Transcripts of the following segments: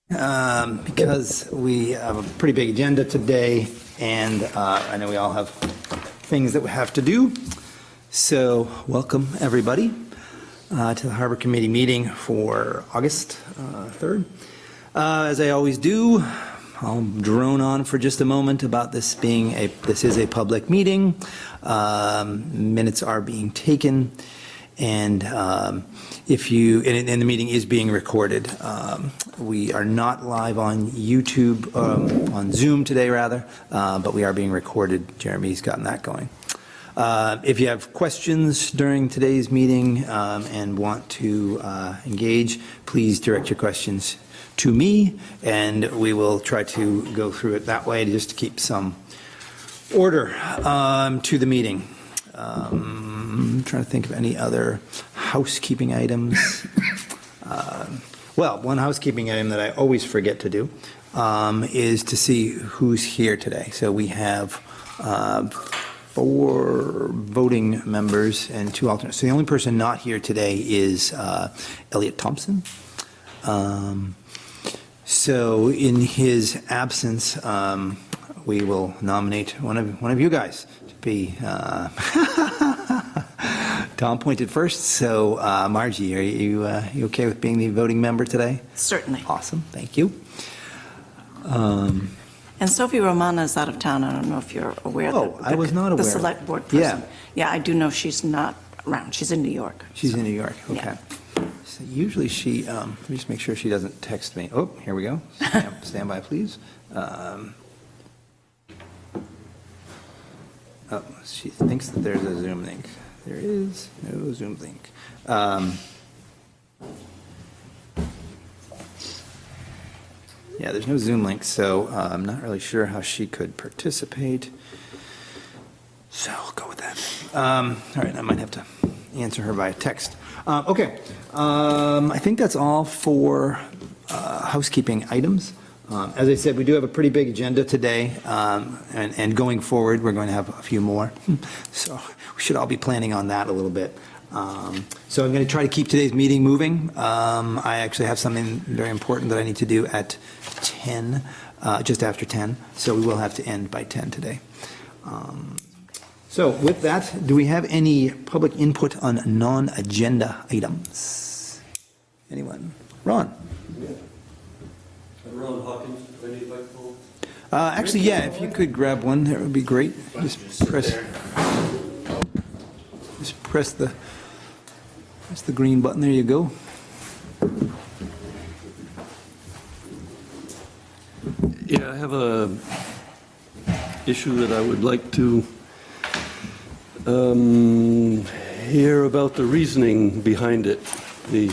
Because we have a pretty big agenda today, and I know we all have things that we have to do. So welcome, everybody, to the Harbor Committee meeting for August 3rd. As I always do, I'll drone on for just a moment about this being this is a public meeting. Minutes are being taken, and if you, and the meeting is being recorded. We are not live on YouTube, on Zoom today rather, but we are being recorded. Jeremy's gotten that going. If you have questions during today's meeting and want to engage, please direct your questions to me, and we will try to go through it that way just to keep some order to the meeting. I'm trying to think of any other housekeeping items. Well, one housekeeping item that I always forget to do is to see who's here today. So we have 4 voting members and 2 alternates. So the only person not here today is Elliot Thompson. So in his absence, we will nominate one of you guys to be. Tom pointed first, so Margie, are you okay with being the voting member today? Certainly. Awesome, thank you. And Sophie Romana is out of town. I don't know if you're aware. Oh, I was not aware. The select board person. Yeah, I do know she's not around. She's in New York. She's in New York, okay. Yeah. So usually she, let me just make sure she doesn't text me. Oh, here we go. Stand by, please. Oh, she thinks that there's a Zoom link. There is no Zoom link. Yeah, there's no Zoom link, so I'm not really sure how she could participate. So I'll go with that. All right, I might have to answer her via text. Okay, I think that's all for housekeeping items. As I said, we do have a pretty big agenda today, and going forward, we're going to have a few more. So we should all be planning on that a little bit. So I'm going to try to keep today's meeting moving. I actually have something very important that I need to do at 10, just after 10, so we will have to end by 10 today. So with that, do we have any public input on non-agenda items? Anyone? Ron? Yeah. Ron Hawkins, any microphone? Actually, yeah, if you could grab one, that would be great. Just press the green button. There you go. Yeah, I have a issue that I would like to hear about the reasoning behind it. The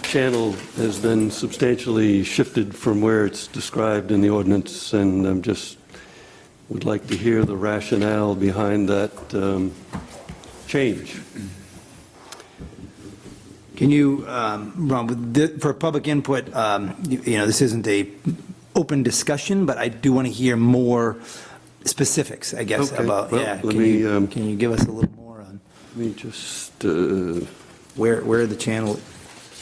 channel has been substantially shifted from where it's described in the ordinance, and I just would like to hear the rationale behind that change. Can you, Ron, for public input, this isn't a open discussion, but I do want to hear more specifics, I guess, Okay, about, well, yeah. Can you give us a little more on? Let me just... where the channel,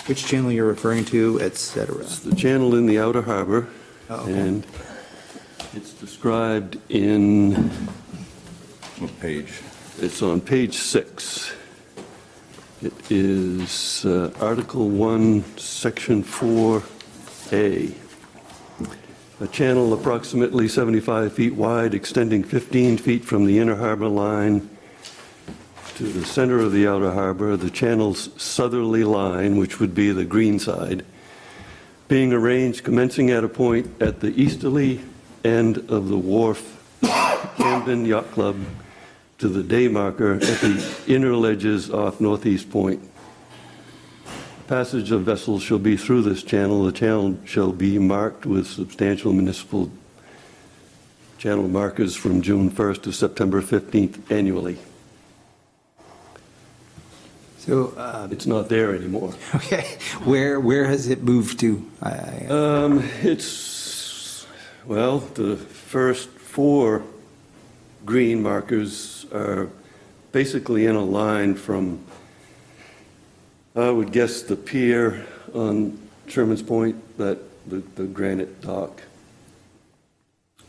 which channel you're referring to, et cetera? It's the channel in the Outer Harbor, Oh, okay. and it's described in... What page? It's on page 6. It is Article 1, Section 4A. A channel approximately 75 feet wide, extending 15 feet from the inner harbor line to the center of the outer harbor, the channel's southerly line, which would be the green side, being arranged commencing at a point at the easterly end of the wharf, Camden Yacht Club, to the day marker at the inner ledges off Northeast Point. Passage of vessels shall be through this channel. The channel shall be marked with substantial municipal channel markers from June 1st to September 15th annually. So, It's not there anymore. okay, where has it moved to? It's, well, the first 4 green markers are basically in a line from, I would guess, the pier on Sherman's Point, that the granite dock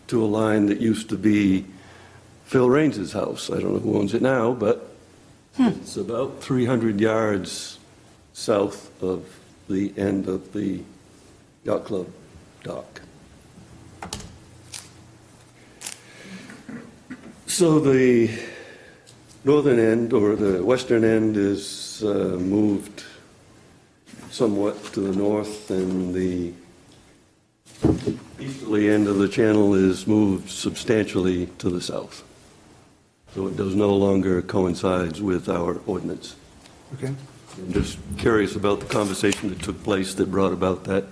to a line that used to be Phil Rains's house. I don't know who owns it now, but it's about 300 yards south of the end of the yacht club dock. So the northern end, or the western end, is moved somewhat to the north, and the easterly end of the channel is moved substantially to the south. So it does no longer coincides with our ordinance. Okay. I'm just curious about the conversation that took place that brought about that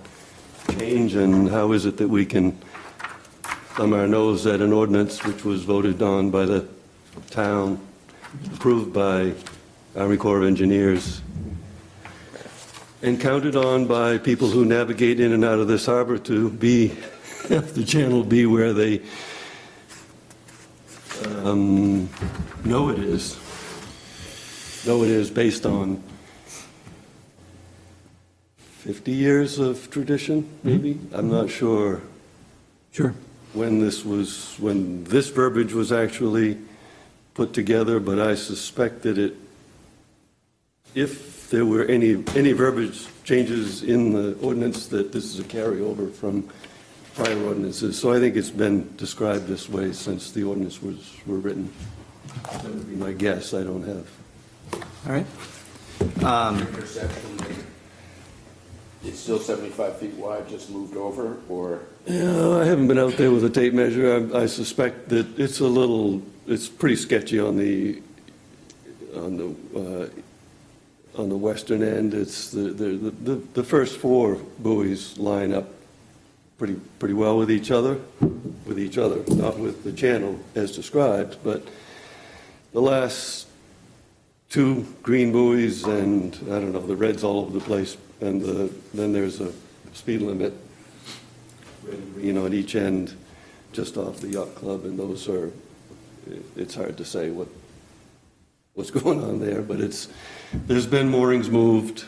change, and how is it that we can thumb our nose at an ordinance which was voted on by the town, approved by Army Corps of Engineers, and counted on by people who navigate in and out of this harbor to be, have the channel be where they know it is. Know it is based on 50 years of tradition, maybe? I'm not sure Sure. when this verbiage was actually put together, but I suspect that if there were any verbiage changes in the ordinance, that this is a carryover from prior ordinances. So I think it's been described this way since the ordinance were written. That would be my guess. I don't have. All right. Intersection, it's still 75 feet wide, just moved over, or? Yeah, I haven't been out there with a tape measure. I suspect that it's pretty sketchy on the western end. It's the first four buoys line up pretty well with each other, not with the channel as described, but the last two green buoys, and I don't know, the red's all over the place, and then there's a speed limit, red and green on each end, just off the yacht club, and those are, it's hard to say what's going on there, but there's been moorings moved,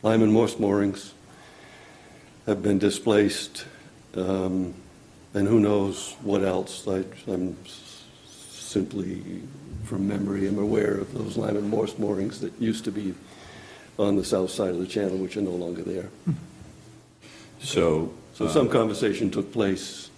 Lyman Morse moorings have been displaced, and who knows what else. I'm simply, from memory, am aware of those Lyman Morse moorings that used to be on the south side of the channel, which are no longer there. So, So some conversation took place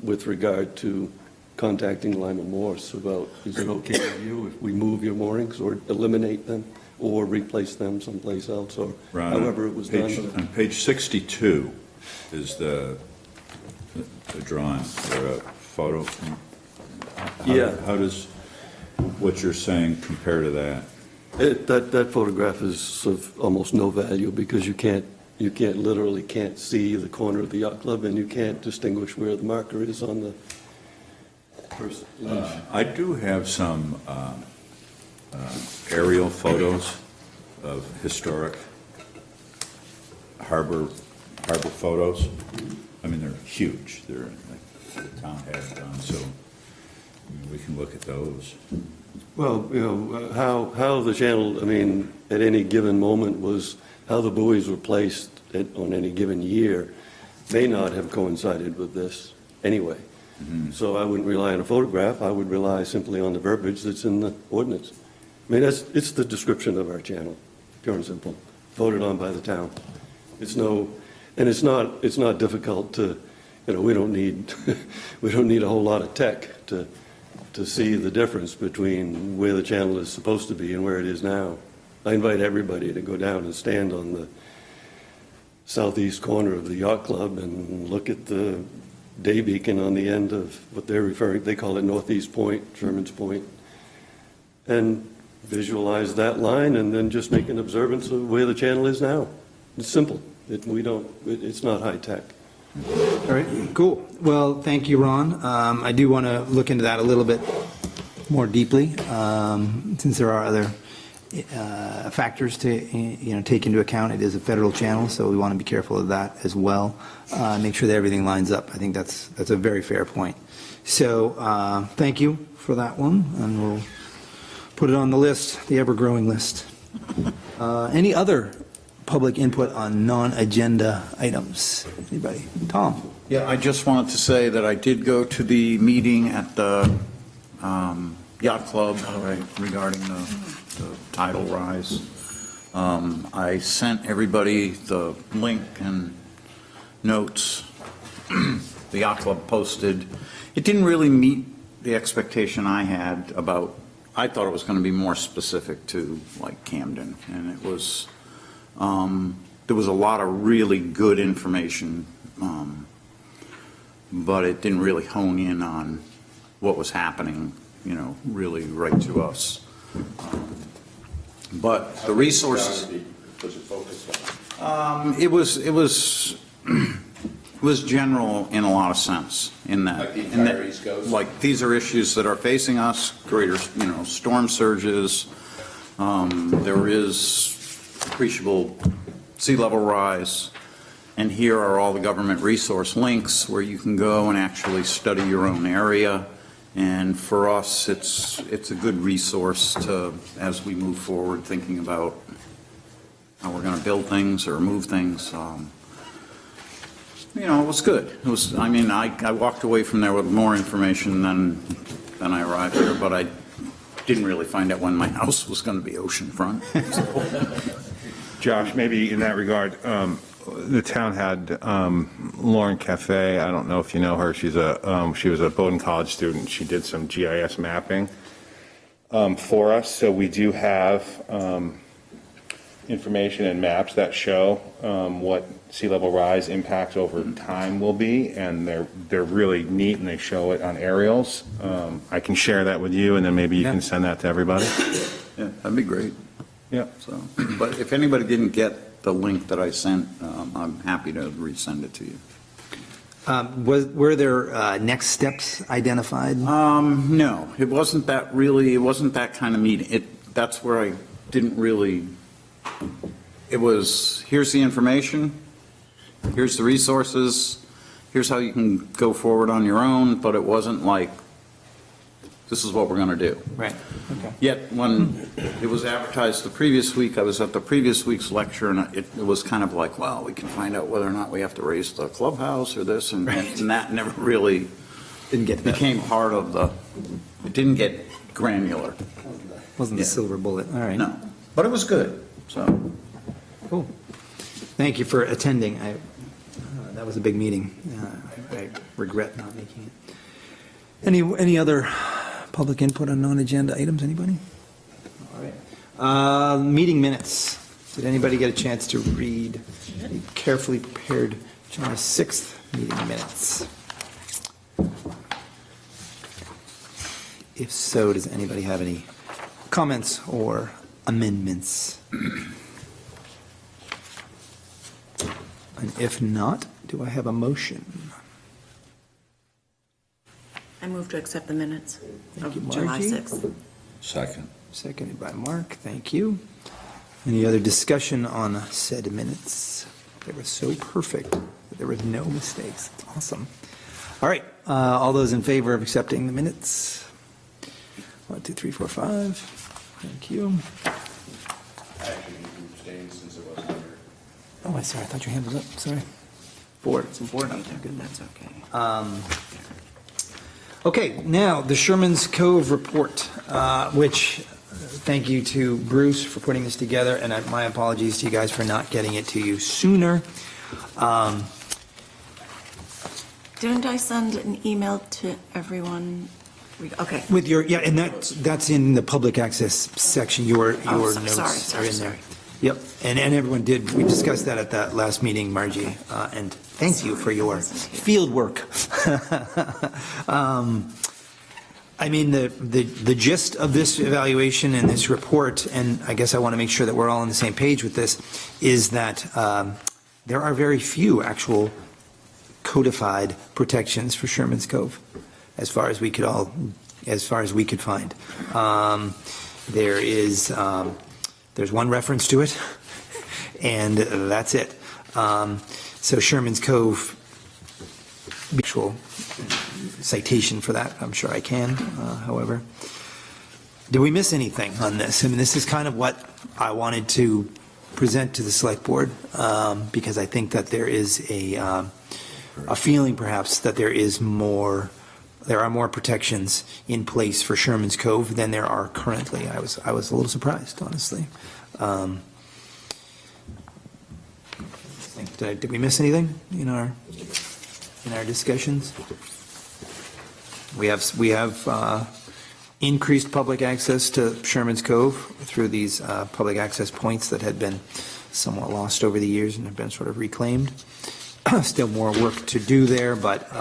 with regard to contacting Lyman Morse about, is it okay with you if we move your moorings, or eliminate them, or replace them someplace else, or Ron, however it was done? on page 62 is the drawing, or a photo. How does what you're saying compare to that? That photograph is of almost no value, because you literally can't see the corner of the yacht club, and you can't distinguish where the marker is on the first lens. I do have some aerial photos of historic harbor photos. I mean, they're huge. They're like the town had it done, so we can look at those. Well, how the channel, I mean, at any given moment was, how the buoys were placed on any given year may not have coincided with this anyway. So I wouldn't rely on a photograph. I would rely simply on the verbiage that's in the ordinance. I mean, it's the description of our channel, pure and simple, voted on by the town. It's not difficult to, we don't need a whole lot of tech to see the difference between where the channel is supposed to be and where it is now. I invite everybody to go down and stand on the southeast corner of the yacht club and look at the day beacon on the end of what they call it Northeast Point, Sherman's Point, and visualize that line, and then just make an observance of where the channel is now. It's simple. It's not high tech. All right, cool. Well, thank you, Ron. I do want to look into that a little bit more deeply, since there are other factors to take into account. It is a federal channel, so we want to be careful of that as well. Make sure that everything lines up. I think that's a very fair point. So thank you for that one, and we'll put it on the list, the ever-growing list. Any other public input on non-agenda items. Anybody? Tom? Yeah, I just wanted to say that I did go to the meeting at the yacht club regarding the tidal rise. I sent everybody the link and notes the yacht club posted. It didn't really meet the expectation I had about, I thought it was going to be more specific to like Camden, and it was, there was a lot of really good information, but it didn't really hone in on what was happening, you know, really right to us. But the resources, Was it focused on? it was general in a lot of sense in that. Like the in that- entire East Coast? Like, these are issues that are facing us, greater, you know, storm surges. There is appreciable sea level rise. And here are all the government resource links where you can go and actually study your own area. And for us, it's a good resource to, as we move forward, thinking about how we're going to build things or move things. You know, it was good. It was, I mean, I walked away from there with more information than I arrived here, but I didn't really find out when my house was going to be oceanfront. Josh, maybe in that regard, the town had Lauren Cafe. I don't know if you know her. She was a Bowdoin College student. She did some GIS mapping for us. So we do have information and maps that show what sea level rise impacts over time will be, and they're really neat, and they show it on aerials. I can share that with you, and then maybe you can send that to everybody. Yeah, that'd be great. Yeah. So, but if anybody didn't get the link that I sent, I'm happy to resend it to you. Were there next steps identified? No, it wasn't that really, it wasn't that kind of meeting. That's where I didn't really, it was, here's the information, here's the resources, here's how you can go forward on your own, but it wasn't like, this is what we're going to do. Right, okay. Yet, when it was advertised the previous week, I was at the previous week's lecture, and it was kind of like, well, we can find out whether or not we have to raise the clubhouse or this, and that never really Didn't get to that. became part of the, it didn't get granular. Wasn't the Yeah. silver bullet, all right. No, but it was good, so. Cool. Thank you for attending. That was a big meeting. I regret not making it. Any other public input on non-agenda items, anybody? All right. Meeting minutes. Did anybody get a chance to read the carefully prepared July 6th meeting minutes? If so, does anybody have any comments or amendments? And if not, do I have a motion? I move to accept the minutes Thank you, of July Margie. 6th. Second. Seconded by Mark, thank you. Any other discussion on said minutes? They were so perfect that there were no mistakes. It's awesome. All right, all those in favor of accepting the minutes? 1, 2, 3, 4, 5. Thank you. Actually, you can abstain since it wasn't here. Oh, I'm sorry, I thought your hand was up, sorry. 4, it's important. That's okay. Okay, now, the Sherman's Cove report, which, thank you to Bruce for putting this together, and my apologies to you guys for not getting it to you sooner. Didn't I send an email to everyone? Okay. With your, yeah, and that's in the public access section, your Oh, notes sorry, are in there. sorry. Yep, and everyone did, we discussed that at that last meeting, Margie, and thank you for your field work. I mean, the gist of this evaluation and this report, and I guess I want to make sure that we're all on the same page with this, is that there are very few actual codified protections for Sherman's Cove, as far as we could find. There's one reference to it, and that's it. So Sherman's Cove, actual citation for that, I'm sure I can, however. Did we miss anything on this? I mean, this is kind of what I wanted to present to the select board, because I think that there is a feeling perhaps that there are more protections in place for Sherman's Cove than there are currently. I was a little surprised, honestly. Did we miss anything in our discussions? We have increased public access to Sherman's Cove through these public access points that had been somewhat lost over the years and have been sort of reclaimed. Still more work to do there, but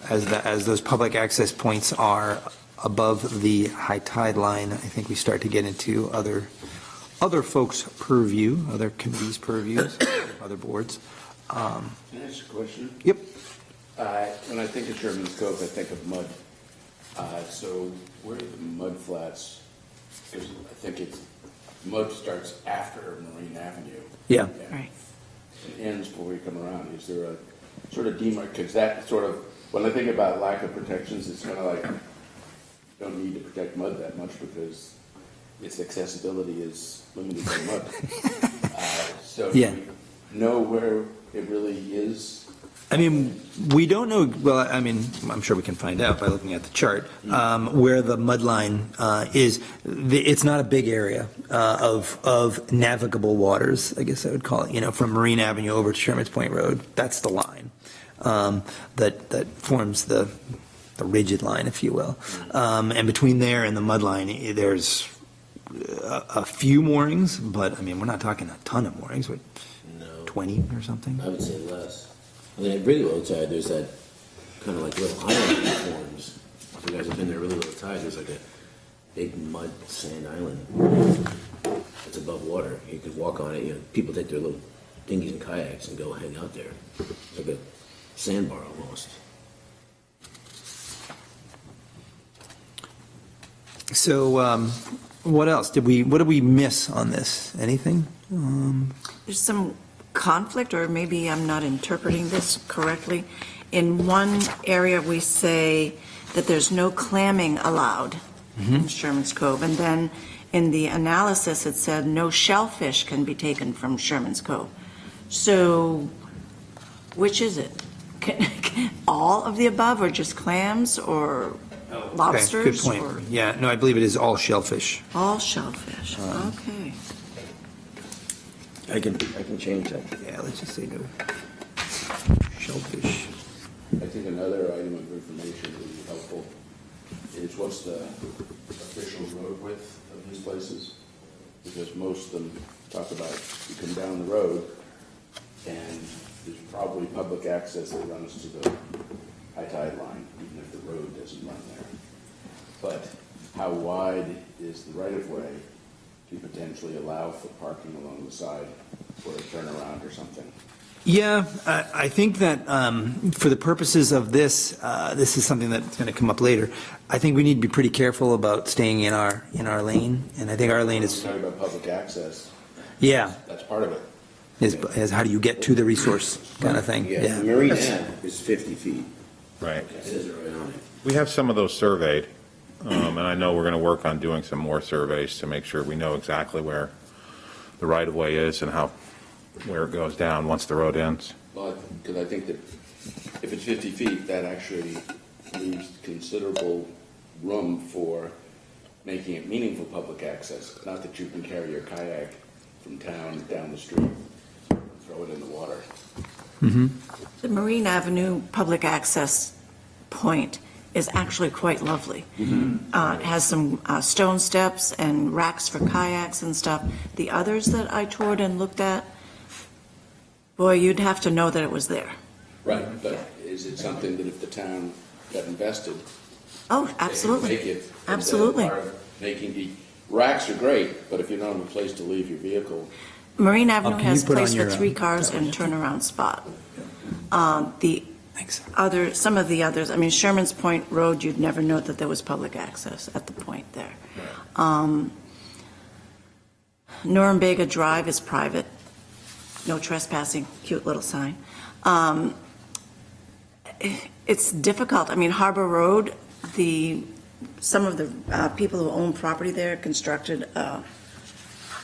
as those public access points are above the high tide line, I think we start to get into other folks' purview, other committees' purviews, other boards. Can I ask a question? Yep. When I think of Sherman's Cove, I think of mud. So where are the mud flats? Because I think mud starts after Marine Avenue. Yeah. Right. It ends before you come around. Is there a sort of because that sort of, when I think about lack of protections, it's kind of like, you don't need to protect mud that much because its accessibility is limited by mud. So Yeah. do we know where it really is? I mean, we don't know, well, I mean, I'm sure we can find out by looking at the chart, where the mud line is. It's not a big area of navigable waters, I guess I would call it, from Marine Avenue over to Sherman's Point Road. That's the line that forms the rigid line, if you will. And between there and the mud line, there's a few moorings, but, I mean, we're not talking a ton of moorings, what, No, 20 or something? I would say less. I mean, at really low tide, there's that kind of like little island that forms. If you guys have been there really low tide, there's like a big mud sand island. It's above water. You could walk on it. People take their little dinghies and kayaks and go hang out there. It's like a sandbar almost. So, what else? What did we miss on this? Anything? There's some conflict, or maybe I'm not interpreting this correctly. In one area, we say that there's no clamming allowed in Sherman's Cove, and then in the analysis, it said no shellfish can be taken from Sherman's Cove. So, which is it? All of the above, or just clams, or lobsters? Good point. Or Yeah, no, I believe it is all shellfish. all shellfish, okay. I can change that. Yeah, let's just say no shellfish. I think another item of information would be helpful is what's the official road width of these places? Because most of them talk about you come down the road and there's probably public access that runs to the high tide line, even if the road doesn't run there. But how wide is the right of way to potentially allow for parking along the side for a turnaround or something? Yeah, I think that for the purposes of this, this is something that's going to come up later. I think we need to be pretty careful about staying in our lane, and I think our lane is, Talking about public access, yeah, that's part of it. is how do you get to the resource kind of thing. Yeah, the Marine Ave is 50 feet. Right. It says it right on it. We have some of those surveyed, and I know we're going to work on doing some more surveys to make sure we know exactly where the right-of-way is and where it goes down once the road ends. Well, because I think that if it's 50 feet, that actually leaves considerable room for making it meaningful public access. Not that you can carry your kayak from town down the street, throw it in the water. The Marine Avenue public access point is actually quite lovely. It has some stone steps and racks for kayaks and stuff. The others that I toured and looked at, boy, you'd have to know that it was there. Right, but is it something that if the town got invested, Oh, they could absolutely. make it? Absolutely. Part of making the racks are great, but if you don't have a place to leave your vehicle, Marine Avenue can you has put on place for your, 3 cars and turnaround spot. The Thanks. some of the others, I mean, Sherman's Point Road, you'd never know that there was public access at the point there. Norumbega Drive is private, no trespassing, cute little sign. It's difficult. I mean, Harbor Road, some of the people who own property there constructed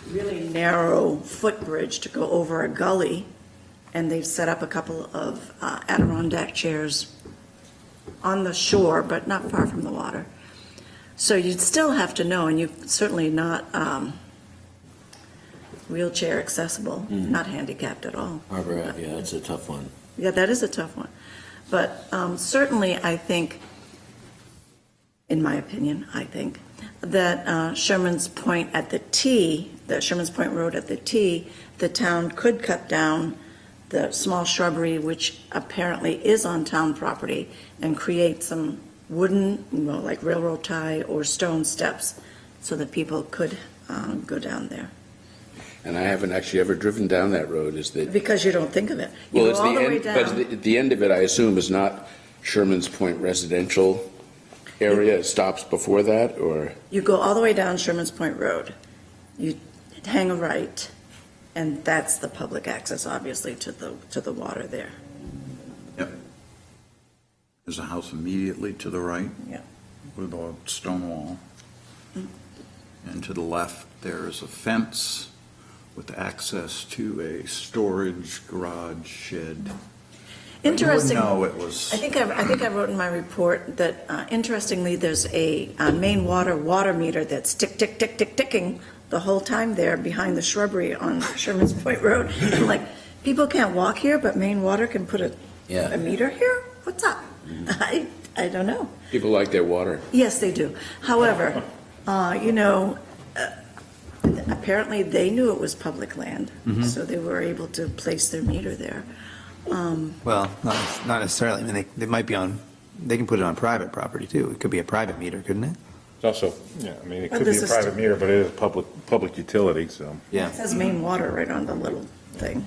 really narrow footbridge to go over a gully, and they've set up a couple of Adirondack chairs on the shore, but not far from the water. So you'd still have to know, and you're certainly not wheelchair accessible, not handicapped at all. Harbor Ave, yeah, that's a tough one. Yeah, that is a tough one. But certainly, I think, in my opinion, I think, that Sherman's Point at the T, that Sherman's Point Road at the T, the town could cut down the small shrubbery, which apparently is on town property, and create some wooden, well, like railroad tie or stone steps, so that people could go down there. And I haven't actually ever driven down that road, is that, Because you don't think of it. You well, go it's all the the way end, down. but the end of it, I assume, is not Sherman's Point residential area, it stops before that, or? You go all the way down Sherman's Point Road. You hang a right, and that's the public access, obviously, to the water there. Yep. There's a house immediately to the right. Yeah. With a stone wall. And to the left, there is a fence with access to a storage garage shed. Interesting. No, it was. I think I wrote in my report that interestingly, there's a main water meter that's ticking the whole time there behind the shrubbery on Sherman's Point Road. I'm like, people can't walk here, but main water can put a meter here? What's up? I don't know. People like their water. Yes, they do. However, apparently they knew it was public land, so they were able to place their meter there. Well, not necessarily. I mean, they might be they can put it on private property too. It could be a private meter, couldn't it? It's also, yeah, I mean, it But could be this a is private meter, but it is public utility, so. Yeah. It says main water right on the little thing.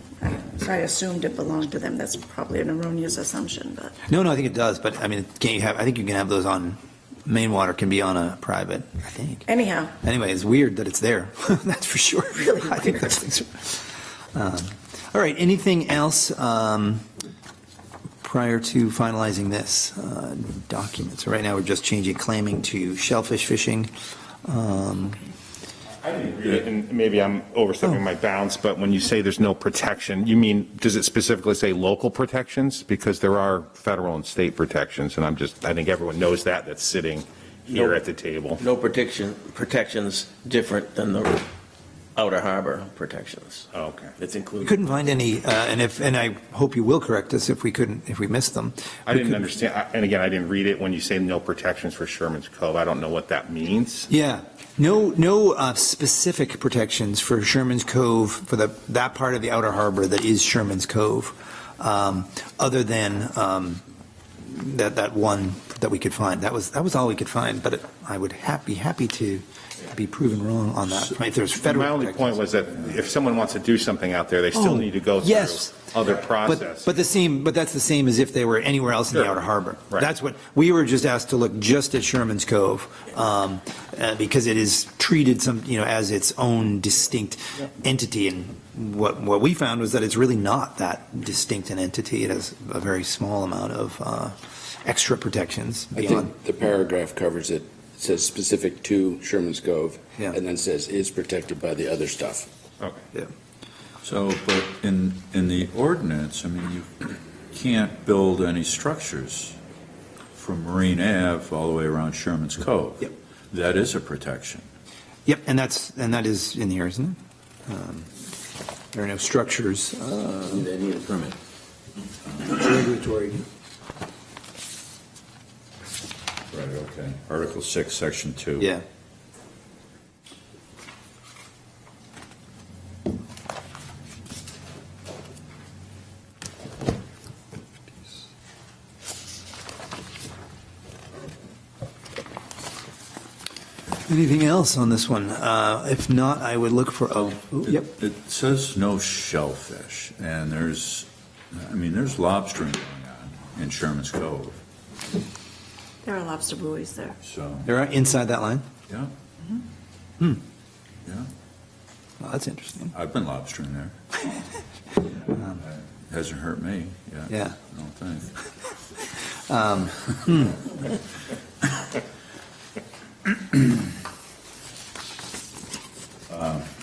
So I assumed it belonged to them. That's probably an erroneous assumption, but. No, I think it does, but I mean, I think you can have those on, main water can be on a private, I think. Anyhow, Anyway, it's weird that it's there. That's for sure. Really I think those things are. All right, anything else prior to finalizing this document? So right now, we're just changing clamming to shellfish fishing. I didn't read it, and maybe I'm overstepping my bounds, but when you say there's no protection, you mean, does it specifically say local protections? Because there are federal and state protections, and I think everyone knows that's sitting here at the table. No protections different than the outer harbor protections. Oh, okay. It's We included. couldn't find any, and I hope you will correct us if we missed them. I didn't understand, and again, I didn't read it when you say no protections for Sherman's Cove. I don't know what that means. Yeah, no specific protections for Sherman's Cove, for that part of the outer harbor that is Sherman's Cove, other than that one that we could find. That was all we could find, but I would be happy to be proven wrong on that. If there's federal My only point protections. was that if someone wants to do something out there, they still need to go through yes. other process. But that's the same as if they were anywhere else in the Sure. outer harbor. Right. That's what, we were just asked to look just at Sherman's Cove, because it is treated as its own distinct entity. And what we found was that it's really not that distinct an entity. It has a very small amount of extra protections I beyond. think the paragraph covers it. It says specific to Sherman's Cove, Yeah. and then says is protected by the other stuff. Okay. Yeah. So, but in the ordinance, I mean, you can't build any structures from Marine Ave all the way around Sherman's Cove. Yep. That is a protection. Yep, and that is in here, isn't it? There are no structures. They need a permit. Regulatory. Right, okay. Article 6, Section 2. Yeah. Anything else on this one? If not, I would look for, yep. It says no shellfish, and there's lobstering going on in Sherman's Cove, there are lobster buoys there. so, They're inside that line? yeah. Hmm. Yeah, Well, that's interesting. I've been lobstering there. Hasn't hurt me yet. Yeah. I don't think.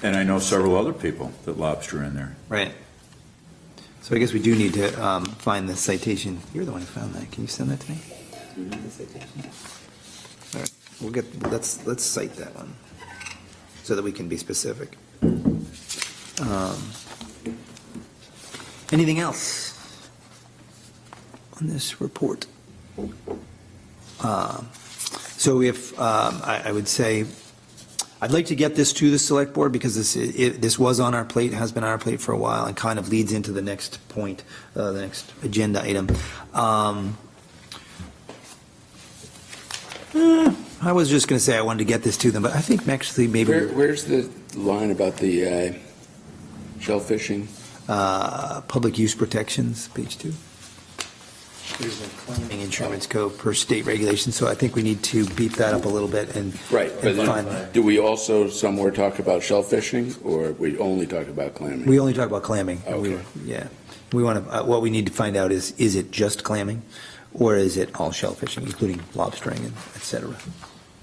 And I know several other people that lobster in there. Right. So I guess we do need to find the citation. You're the one who found that. Can you send that to me? The citation? All right, we'll get, let's cite that one so that we can be specific. Anything else on this report? So if, I would say, I'd like to get this to the select board because this was on our plate, has been on our plate for a while, and kind of leads into the next point, the next agenda item. I was just going to say I wanted to get this to them, but I think actually maybe Where's the line about the shellfishing? public use protections, page 2. There's a claiming in Sherman's Cove per state regulation, so I think we need to beef that up a little bit and Right, and but find. do we also somewhere talk about shellfishing, or we only talk about clamming? We only talk about clamming. Okay. Yeah. We want to, what we need to find out is it just clamming, or is it all shellfishing, including lobstering and et cetera?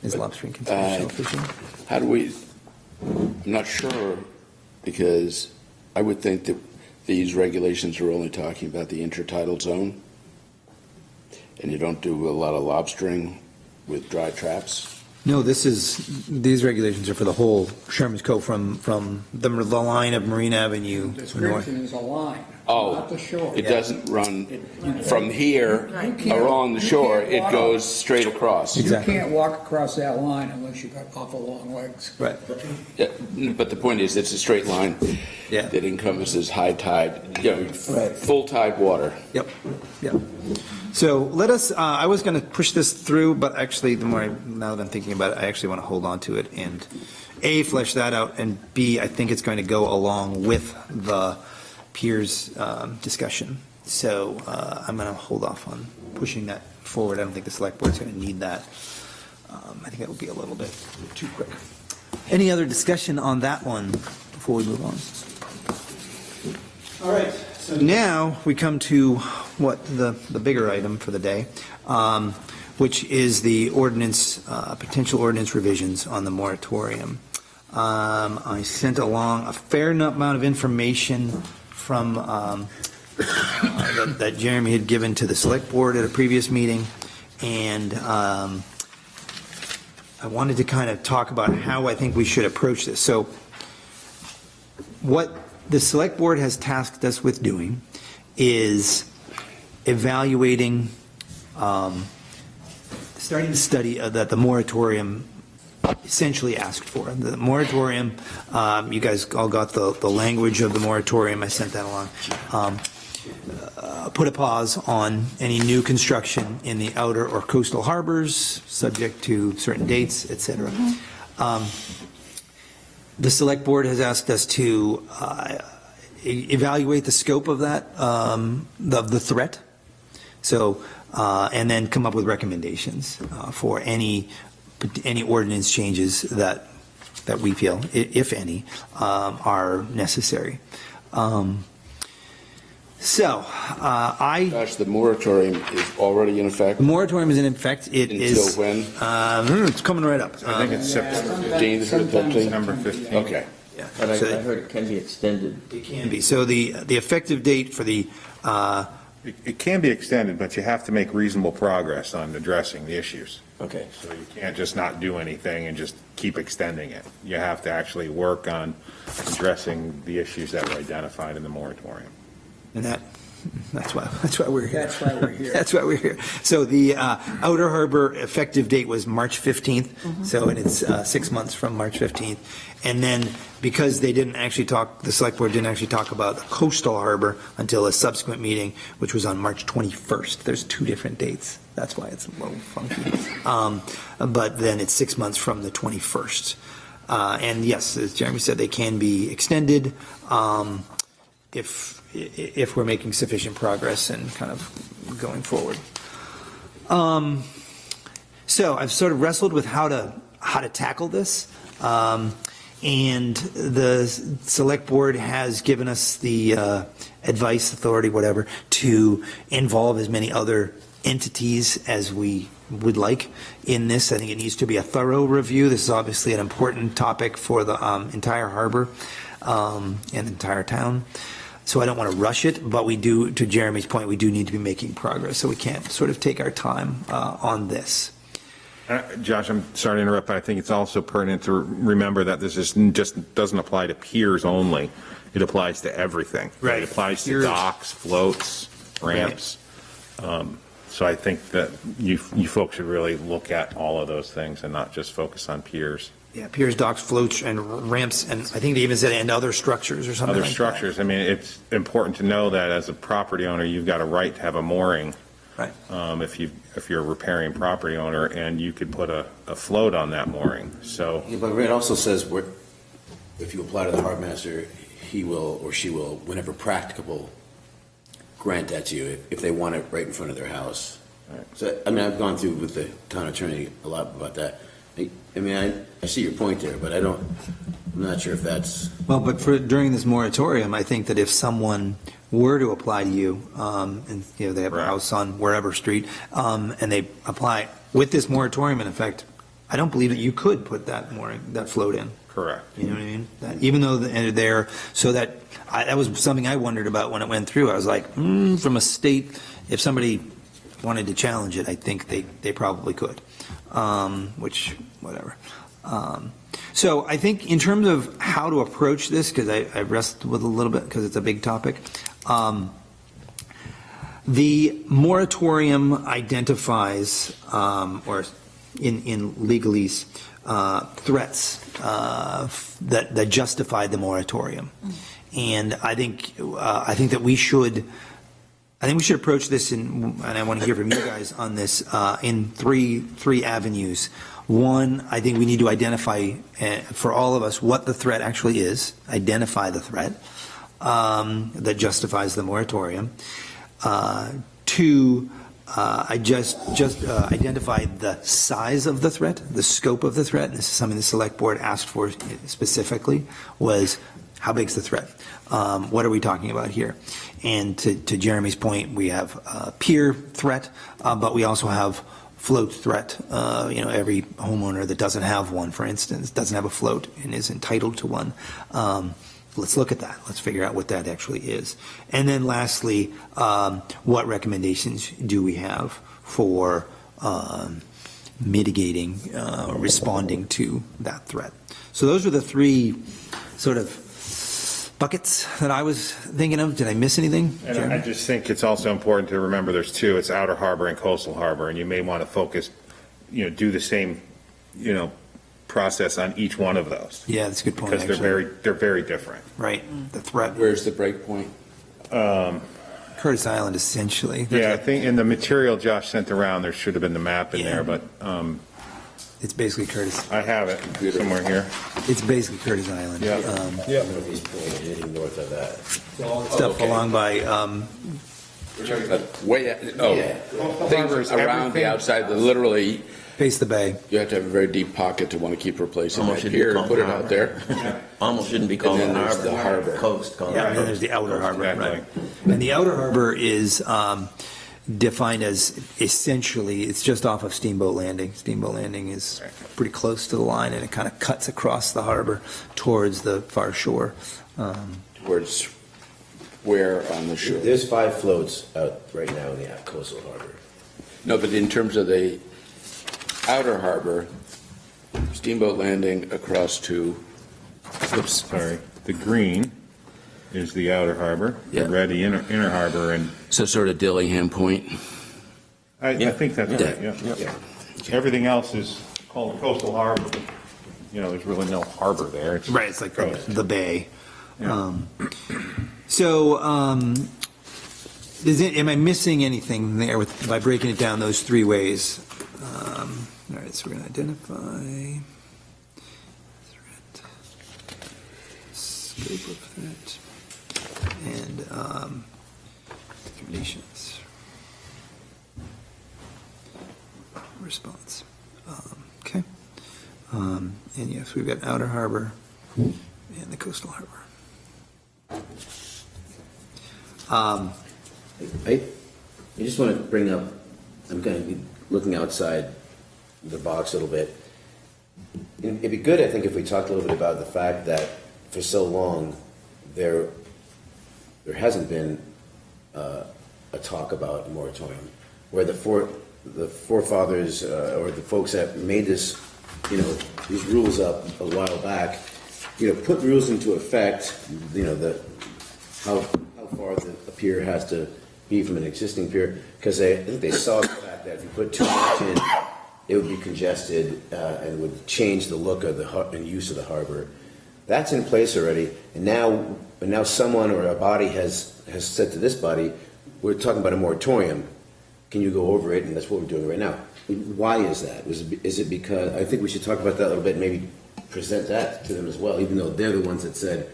Is lobstering considered shellfishing? How do we, I'm not sure, because I would think that these regulations are only talking about the intertidal zone, and you don't do a lot of lobstering with dry traps. No, these regulations are for the whole Sherman's Cove from the line of Marine Avenue north. Description is a line, Oh, not the shore. It doesn't run from here along the shore, it goes straight across. You Exactly. can't walk across that line unless you've got awful long legs. Right. Yeah, but the point is, it's a straight line Yeah. that encompasses high tide, full tide water. Yep, yep. So let us, I was going to push this through, but actually, now that I'm thinking about it, I actually want to hold on to it and, A, flesh that out, and B, I think it's going to go along with the peers discussion. So I'm going to hold off on pushing that forward. I don't think the select board's going to need that. I think that would be a little bit too quick. Any other discussion on that one before we move on? All right. So now we come to what the bigger item for the day, which is the ordinance, potential ordinance revisions on the moratorium. I sent along a fair amount of information from that Jeremy had given to the select board at a previous meeting, and I wanted to kind of talk about how I think we should approach this. So what the select board has tasked us with doing is evaluating, starting to study that the moratorium essentially asked for. The moratorium, you guys all got the language of the moratorium, I sent that along. Put a pause on any new construction in the outer or coastal harbors, subject to certain dates, et cetera. The select board has asked us to evaluate the scope of that, of the threat. So, and then come up with recommendations for any ordinance changes that we feel, if any, are necessary. Gosh, the moratorium is already in effect? The moratorium is in effect. It is. Until when? It's coming right up. I think it's September 15th? Okay. Yeah. But I So heard it can be extended. it can be. So the effective date for the, It can be extended, but you have to make reasonable progress on addressing the issues. Okay. So you can't just not do anything and just keep extending it. You have to actually work on addressing the issues that were identified in the moratorium. and that's why we're here. That's why we're here. That's why we're here. So the Outer Harbor effective date was March 15th, so and it's 6 months from March 15th. And then because they didn't actually talk, the select board didn't actually talk about the coastal harbor until a subsequent meeting, which was on March 21st. There's two different dates. That's why it's a little funky. But then it's 6 months from the 21st. And yes, as Jeremy said, they can be extended if we're making sufficient progress and kind of going forward. So I've sort of wrestled with how to tackle this. And the select board has given us the advice, authority, whatever, to involve as many other entities as we would like in this. I think it needs to be a thorough review. This is obviously an important topic for the entire harbor and entire town. So I don't want to rush it, but we do, to Jeremy's point, we do need to be making progress. So we can't sort of take our time on this. Josh, I'm sorry to interrupt, but I think it's also pertinent to remember that this is just doesn't apply to piers only. It applies to everything. Right. It applies to Piers. docks, floats, ramps. So I think that you folks should really look at all of those things and not just focus on piers. Yeah, piers, docks, floats, and ramps, and I think they even said, and other structures or something Other like structures. I mean, it's important to know that as a property owner, you've got a right to have a mooring. Right. If you're a repairing property owner, and you could put a float on that mooring. So Yeah, but it also says if you apply to the harbor master, he will or she will, whenever practicable, grant that to you if they want it right in front of their house. Right. So, I mean, I've gone through with the town attorney a lot about that. I mean, I see your point there, but I'm not sure if that's. Well, but during this moratorium, I think that if someone were to apply to you, and they have a Right. house on wherever street, and they apply with this moratorium in effect, I don't believe that you could put that float in. correct. You know what I mean? That, even though they're, so that was something I wondered about when it went through. I was like, from a state, if somebody wanted to challenge it, I think they probably could, which, whatever. So I think in terms of how to approach this, because I wrestled with a little bit because it's a big topic, the moratorium identifies, or in legalese, threats that justify the moratorium. And I think that we should approach this and I want to hear from you guys on this, in three avenues. One, I think we need to identify for all of us what the threat actually is, identify the threat that justifies the moratorium. Two, I just identify the size of the threat, the scope of the threat. And this is something the select board asked for specifically, was how big's the threat? What are we talking about here? And to Jeremy's point, we have peer threat, but we also have float threat. Every homeowner that doesn't have one, for instance, doesn't have a float and is entitled to one. Let's look at that. Let's figure out what that actually is. And then lastly, what recommendations do we have for mitigating, responding to that threat? So those are the three sort of buckets that I was thinking of. Did I miss anything? And Jeremy? I just think it's also important to remember there's two. It's outer harbor and coastal harbor, and you may want to focus, do the same, process on each one of those. Yeah, that's a good point. Because actually. they're very different. Right. The threat. Where's the break point? Curtis Island, essentially. Yeah, I think in the material Josh sent around, there should have been the map in Yeah. there, but It's basically Curtis. I have it somewhere here. It's basically Curtis Island. Yeah. I don't know if he's pointing anything north of that. Stuff okay. along by, We're talking about way, things around the outside that literally, face the bay. you have to have a very deep pocket to want to keep replacing Almost that should be pier and called put it harbor. out there. Almost shouldn't be called And a then there's harbor. the harbor. Coast, called Yeah, and then harbor. there's the outer harbor, Exactly. right. And the outer harbor is defined as essentially, it's just off of Steamboat Landing. Steamboat Landing is pretty close to the line, and it kind of cuts across the harbor towards the far shore. Towards where on the shore? There's 5 floats out right now in the coastal harbor. No, but in terms of the outer harbor, Steamboat Landing across to, Oops, sorry. The green is the outer harbor, Yeah. the red, the inner harbor, and so sort of Dillingham Point. I think that's right, yeah. Yeah. Everything else is called coastal harbor. There's really no harbor there. Right, it's like the bay. Yeah. Am I missing anything there by breaking it down those three ways? All right, so we're going to identify threat, scope of threat, and recommendations. Response. Okay. And yes, we've got outer harbor and the coastal harbor. I just want to bring up, I'm kind of looking outside the box a little bit, it'd be good, I think, if we talked a little bit about the fact that for so long, there hasn't been a talk about a moratorium, where the forefathers or the folks that made this, these rules up a while back, put rules into effect, how far the pier has to be from an existing pier, because I think they saw the fact that if you put too much in, it would be congested and would change the look of and use of the harbor. That's in place already, and now someone or a body has said to this body, we're talking about a moratorium. Can you go over it? And that's what we're doing right now. Why is that? Is it because, I think we should talk about that a little bit, and maybe present that to them as well, even though they're the ones that said,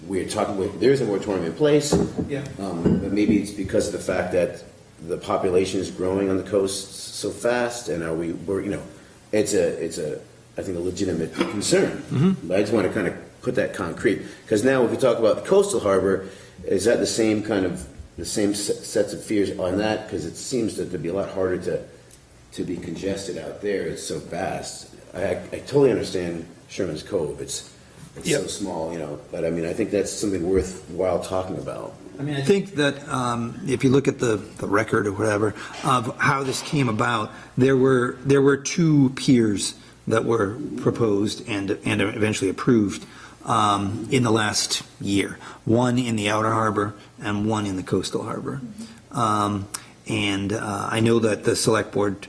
there's a moratorium in place. Yeah. But maybe it's because of the fact that the population is growing on the coast so fast, and it's I think a legitimate concern. But I just want to kind of put that concrete, because now if we talk about the coastal harbor, is that the same sets of fears on that? Because it seems that it'd be a lot harder to be congested out there. It's so vast. I totally understand Sherman's Cove. It's so small, but I mean, I think that's something worthwhile talking about. I mean, I think that if you look at the record or whatever of how this came about, there were two piers that were proposed and eventually approved in the last year. One in the outer harbor and one in the coastal harbor. And I know that the select board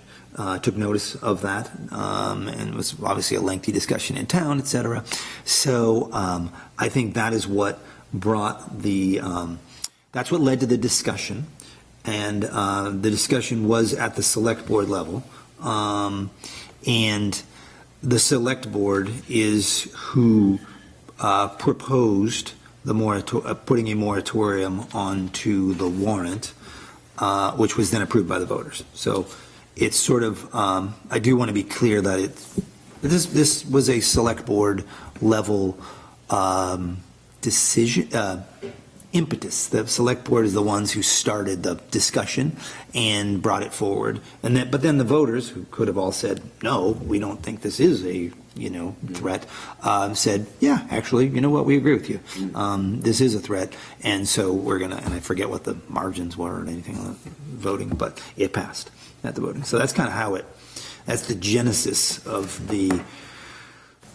took notice of that, and it was obviously a lengthy discussion in town, et cetera. So I think that is what brought that's what led to the discussion, and the discussion was at the select board level, and the select board is who proposed putting a moratorium onto the warrant, which was then approved by the voters. So it's sort of, I do want to be clear that this was a select board level decision, impetus. The select board is the ones who started the discussion and brought it forward. But then the voters, who could have all said, no, we don't think this is a threat, said, yeah, actually, you know what, we agree with you. This is a threat, and so we're going to, and I forget what the margins were or anything on the voting, but it passed at the voting. So that's kind of that's the genesis of the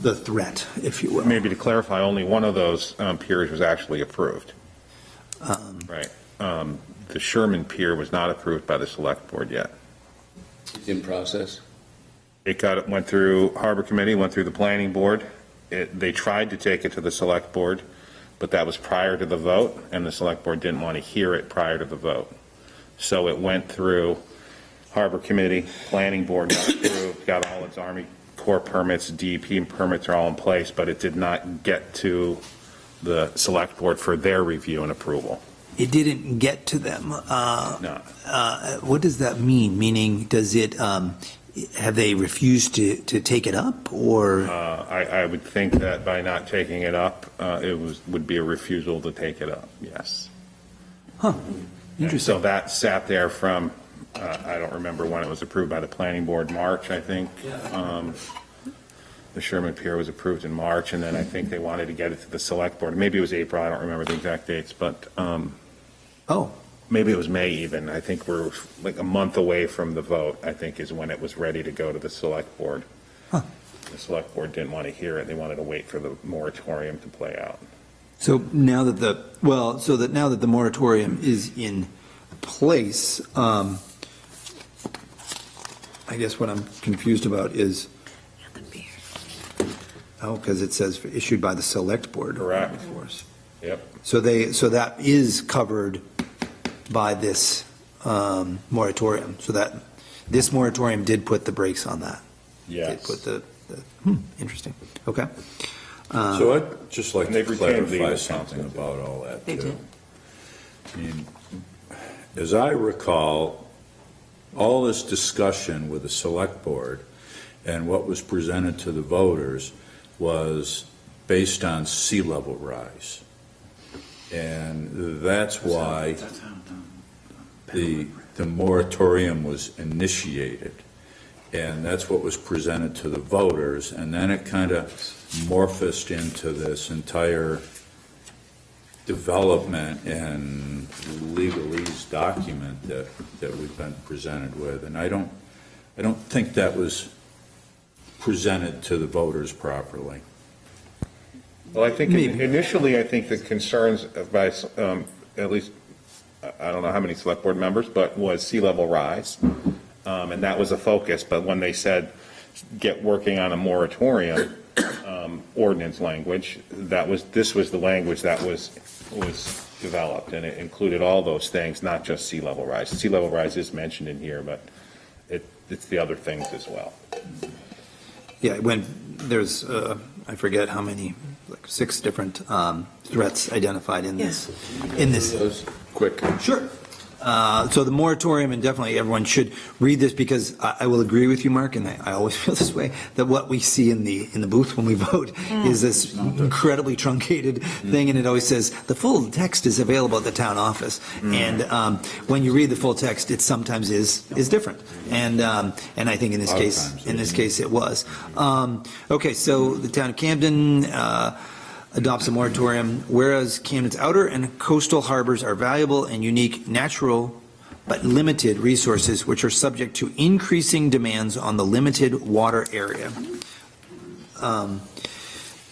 threat, if you will. Maybe to clarify, only one of those piers was actually approved. Right. The Sherman pier was not approved by the select board yet. It's in process. Went through Harbor Committee, went through the planning board. They tried to take it to the select board, but that was prior to the vote, and the select board didn't want to hear it prior to the vote. So it went through Harbor Committee, planning board got approved, got all its Army Corps permits, DEP permits are all in place, but it did not get to the select board for their review and approval. It didn't get to them. No. What does that mean? Meaning, does it, have they refused to take it up, or? I would think that by not taking it up, would be a refusal to take it up, yes. Huh, And interesting. so that sat there from, I don't remember when it was approved by the planning board, March, I think. The Sherman Pier was approved in March, and then I think they wanted to get it to the select board. Maybe it was April, I don't remember the exact dates, but maybe it was May even. I think we're like a month away from the vote, I think, is when it was ready to go to the select board. Huh. The select board didn't want to hear it. They wanted to wait for the moratorium to play out. So now that the moratorium is in place, I guess what I'm confused about is, because it says issued by the select board. Correct. Yep. So that is covered by this moratorium. So that this moratorium did put the brakes on that. Yes. It put interesting. Okay. So I'd just like And to they've retained clarify legal something counsel. about all that, They too. did. I mean, as I recall, all this discussion with the select board and what was presented to the voters was based on sea level rise. And that's why the the moratorium was initiated. And that's what was presented to the voters, and then it kind of morphed into this entire development and legalese document that we've been presented with. And I don't think that was presented to the voters properly. Well, I think Maybe. initially, I think the concerns by at least, I don't know how many select board members, but was sea level rise. And that was a focus, but when they said, get working on a moratorium, ordinance language, this was the language that was developed, and it included all those things, not just sea level rise. Sea level rise is mentioned in here, but it's the other things as well. Yeah, when there's, I forget how many, like 6 different threats identified in this. Quick. Sure. So the moratorium, and definitely everyone should read this, because I will agree with you, Mark, and I always feel this way, that what we see in the booth when we vote is this incredibly truncated thing, and it always says, the full text is available at the town office. And when you read the full text, it sometimes is different. And I think in this case it was. Okay, so the town of Camden adopts a moratorium, whereas Camden's outer and coastal harbors are valuable and unique natural but limited resources which are subject to increasing demands on the limited water area.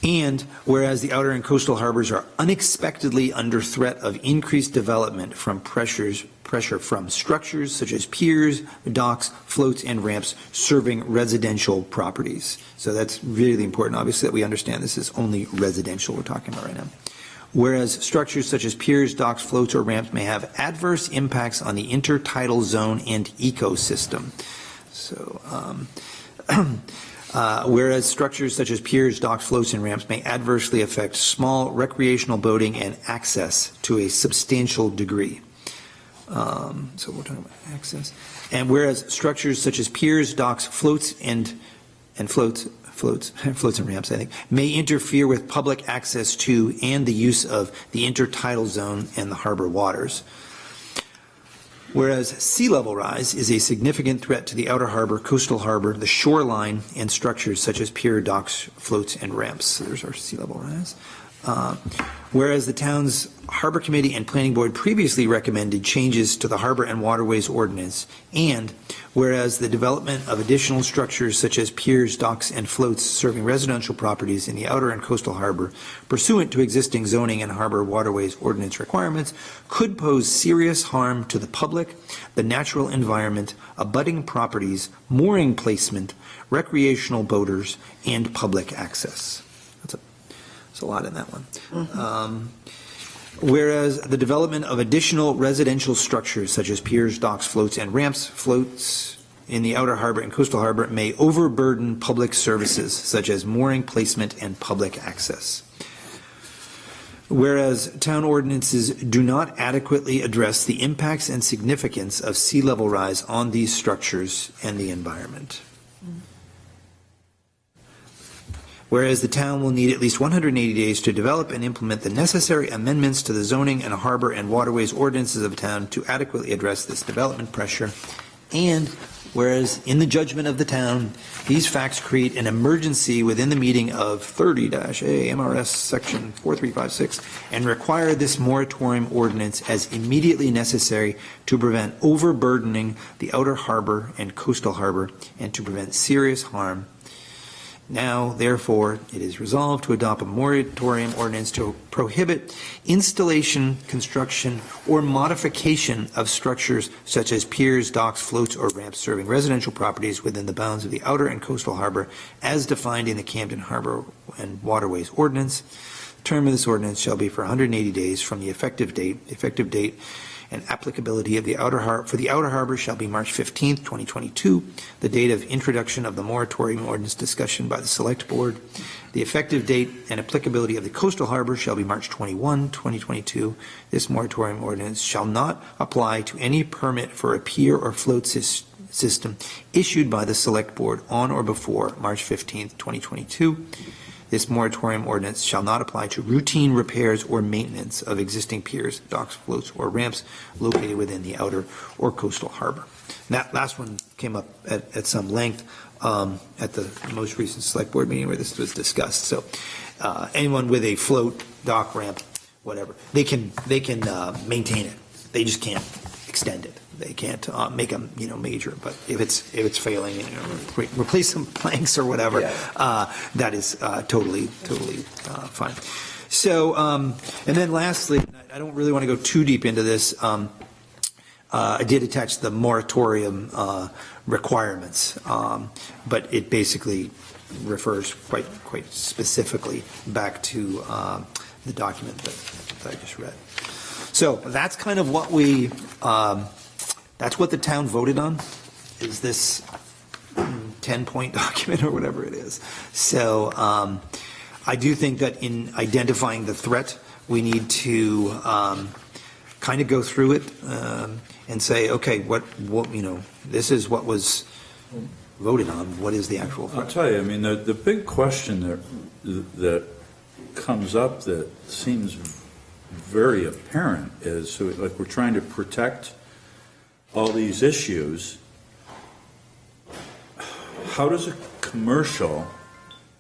And whereas the outer and coastal harbors are unexpectedly under threat of increased development from pressure from structures such as piers, docks, floats, and ramps serving residential properties. So that's really important, obviously, that we understand this is only residential we're talking about right now. Whereas structures such as piers, docks, floats, or ramps may have adverse impacts on the intertidal zone and ecosystem. So, whereas structures such as piers, docks, floats, and ramps may adversely affect small recreational boating and access to a substantial degree. So we're talking about access. And whereas structures such as piers, docks, floats, and floats and ramps, I think, may interfere with public access to and the use of the intertidal zone and the harbor waters. Whereas sea level rise is a significant threat to the outer harbor, coastal harbor, the shoreline, and structures such as pier, docks, floats, and ramps. So there's our sea level rise. Whereas the town's Harbor Committee and Planning Board previously recommended changes to the Harbor and Waterways Ordinance, and whereas the development of additional structures such as piers, docks, and floats serving residential properties in the outer and coastal harbor pursuant to existing zoning and Harbor Waterways Ordinance requirements could pose serious harm to the public, the natural environment, abutting properties, mooring placement, recreational boaters, and public access. That's a lot in that one. Whereas the development of additional residential structures such as piers, docks, floats, and ramps, floats in the outer harbor and coastal harbor may overburden public services such as mooring placement and public access. Whereas town ordinances do not adequately address the impacts and significance of sea level rise on these structures and the environment. Whereas the town will need at least 180 days to develop and implement the necessary amendments to the zoning and harbor and waterways ordinances of the town to adequately address this development pressure. And whereas in the judgment of the town, these facts create an emergency within the meaning of 30-A MRS section 4356 and require this moratorium ordinance as immediately necessary to prevent overburdening the outer harbor and coastal harbor and to prevent serious harm. Now, therefore, it is resolved to adopt a moratorium ordinance to prohibit installation, construction, or modification of structures such as piers, docks, floats, or ramps serving residential properties within the bounds of the outer and coastal harbor as defined in the Camden Harbor and Waterways Ordinance. The term of this ordinance shall be for 180 days from the effective date. Effective date and applicability of the outer harbor for the outer harbor shall be March 15th, 2022, the date of introduction of the moratorium ordinance discussion by the Select Board. The effective date and applicability of the coastal harbor shall be March 21, 2022. This moratorium ordinance shall not apply to any permit for a pier or float system issued by the Select Board on or before March 15th, 2022. this moratorium ordinance shall not apply to routine repairs or maintenance of existing piers, docks, floats, or ramps located within the outer or coastal harbor. And that last one came up at some length at the most recent select board meeting where this was discussed. So anyone with a float, dock, ramp, whatever, they can maintain it. They just can't extend it. They can't make a major. But if it's failing, replace some planks or whatever, that is totally fine. So and then lastly, I don't really want to go too deep into this. I did attach the moratorium requirements, but it basically refers quite specifically back to the document that I just read. So that's kind of what that's what the town voted on, is this 10-point document or whatever it is. So I do think that in identifying the threat, we need to kind of go through it and say, okay, what this is what was voted on. What is the actual threat? I'll tell you, I mean, the big question that comes up that seems very apparent is, so like, we're trying to protect all these issues. How does a commercial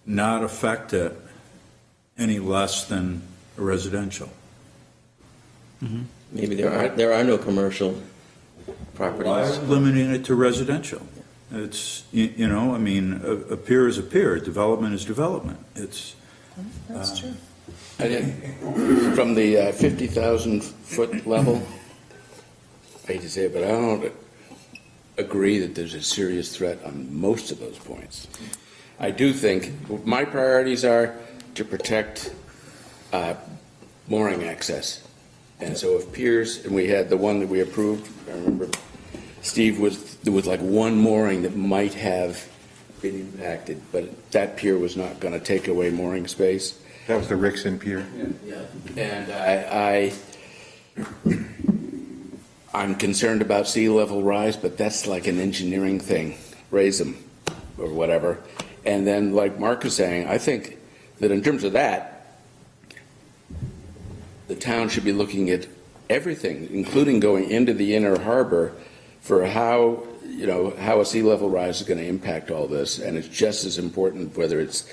not affect it any less than a residential? Mm-hmm. Maybe there are no commercial properties. Why limiting it to residential? It's, I mean, a pier is a pier, development is development. It's. That's true. From the 50,000-foot level, I hate to say it, but I don't agree that there's a serious threat on most of those points. I do think my priorities are to protect mooring access. And so if piers, and we had the one that we approved, I remember, Steve, there was like one mooring that might have been impacted, but that pier was not going to take away mooring space. That was the Rixon Pier. And I'm concerned about sea level rise, but that's like an engineering thing, raise them or whatever. And then, like Mark is saying, I think that in terms of that, the town should be looking at everything, including going into the inner harbor, for how a sea level rise is going to impact all this. And it's just as important whether it's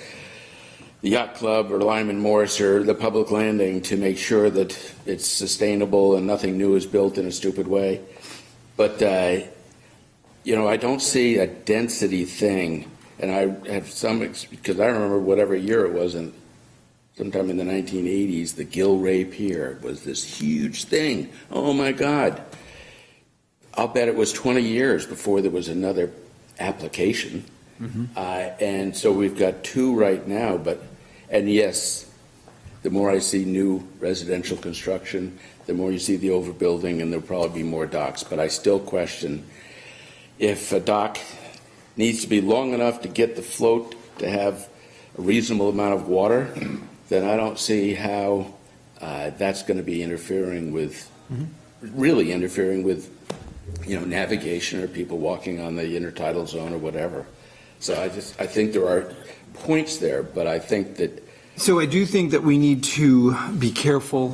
the yacht club or Lyman Morris or the public landing to make sure that it's sustainable and nothing new is built in a stupid way. But, I don't see a density thing. And I have because I remember whatever year it was, and sometime in the 1980s, the Gilray Pier was this huge thing. Oh my God. I'll bet it was 20 years before there was another application. Mm-hmm. And so we've got two right now, and yes, the more I see new residential construction, the more you see the overbuilding, and there'll probably be more docks. But I still question if a dock needs to be long enough to get the float to have a reasonable amount of water, then I don't see how that's going to be really interfering with, navigation or people walking on the intertidal zone or whatever. So I think there are points there, but I think that. So I do think that we need to be careful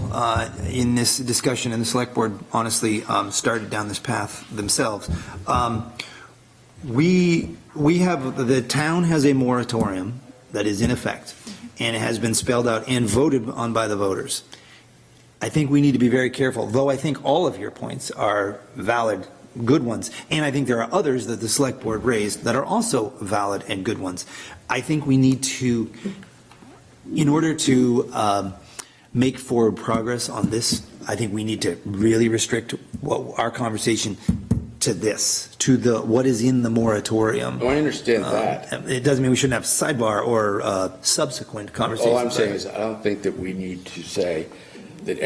in this discussion, and the select board honestly started down this path themselves. The town has a moratorium that is in effect, and it has been spelled out and voted on by the voters. I think we need to be very careful, though I think all of your points are valid, good ones, and I think there are others that the select board raised that are also valid and good ones. I think we need to, in order to make forward progress on this, I think we need to really restrict our conversation to this, to what is in the moratorium. Oh, I understand that. It doesn't mean we shouldn't have sidebar or subsequent conversations. All I'm saying is I don't think that we need to say that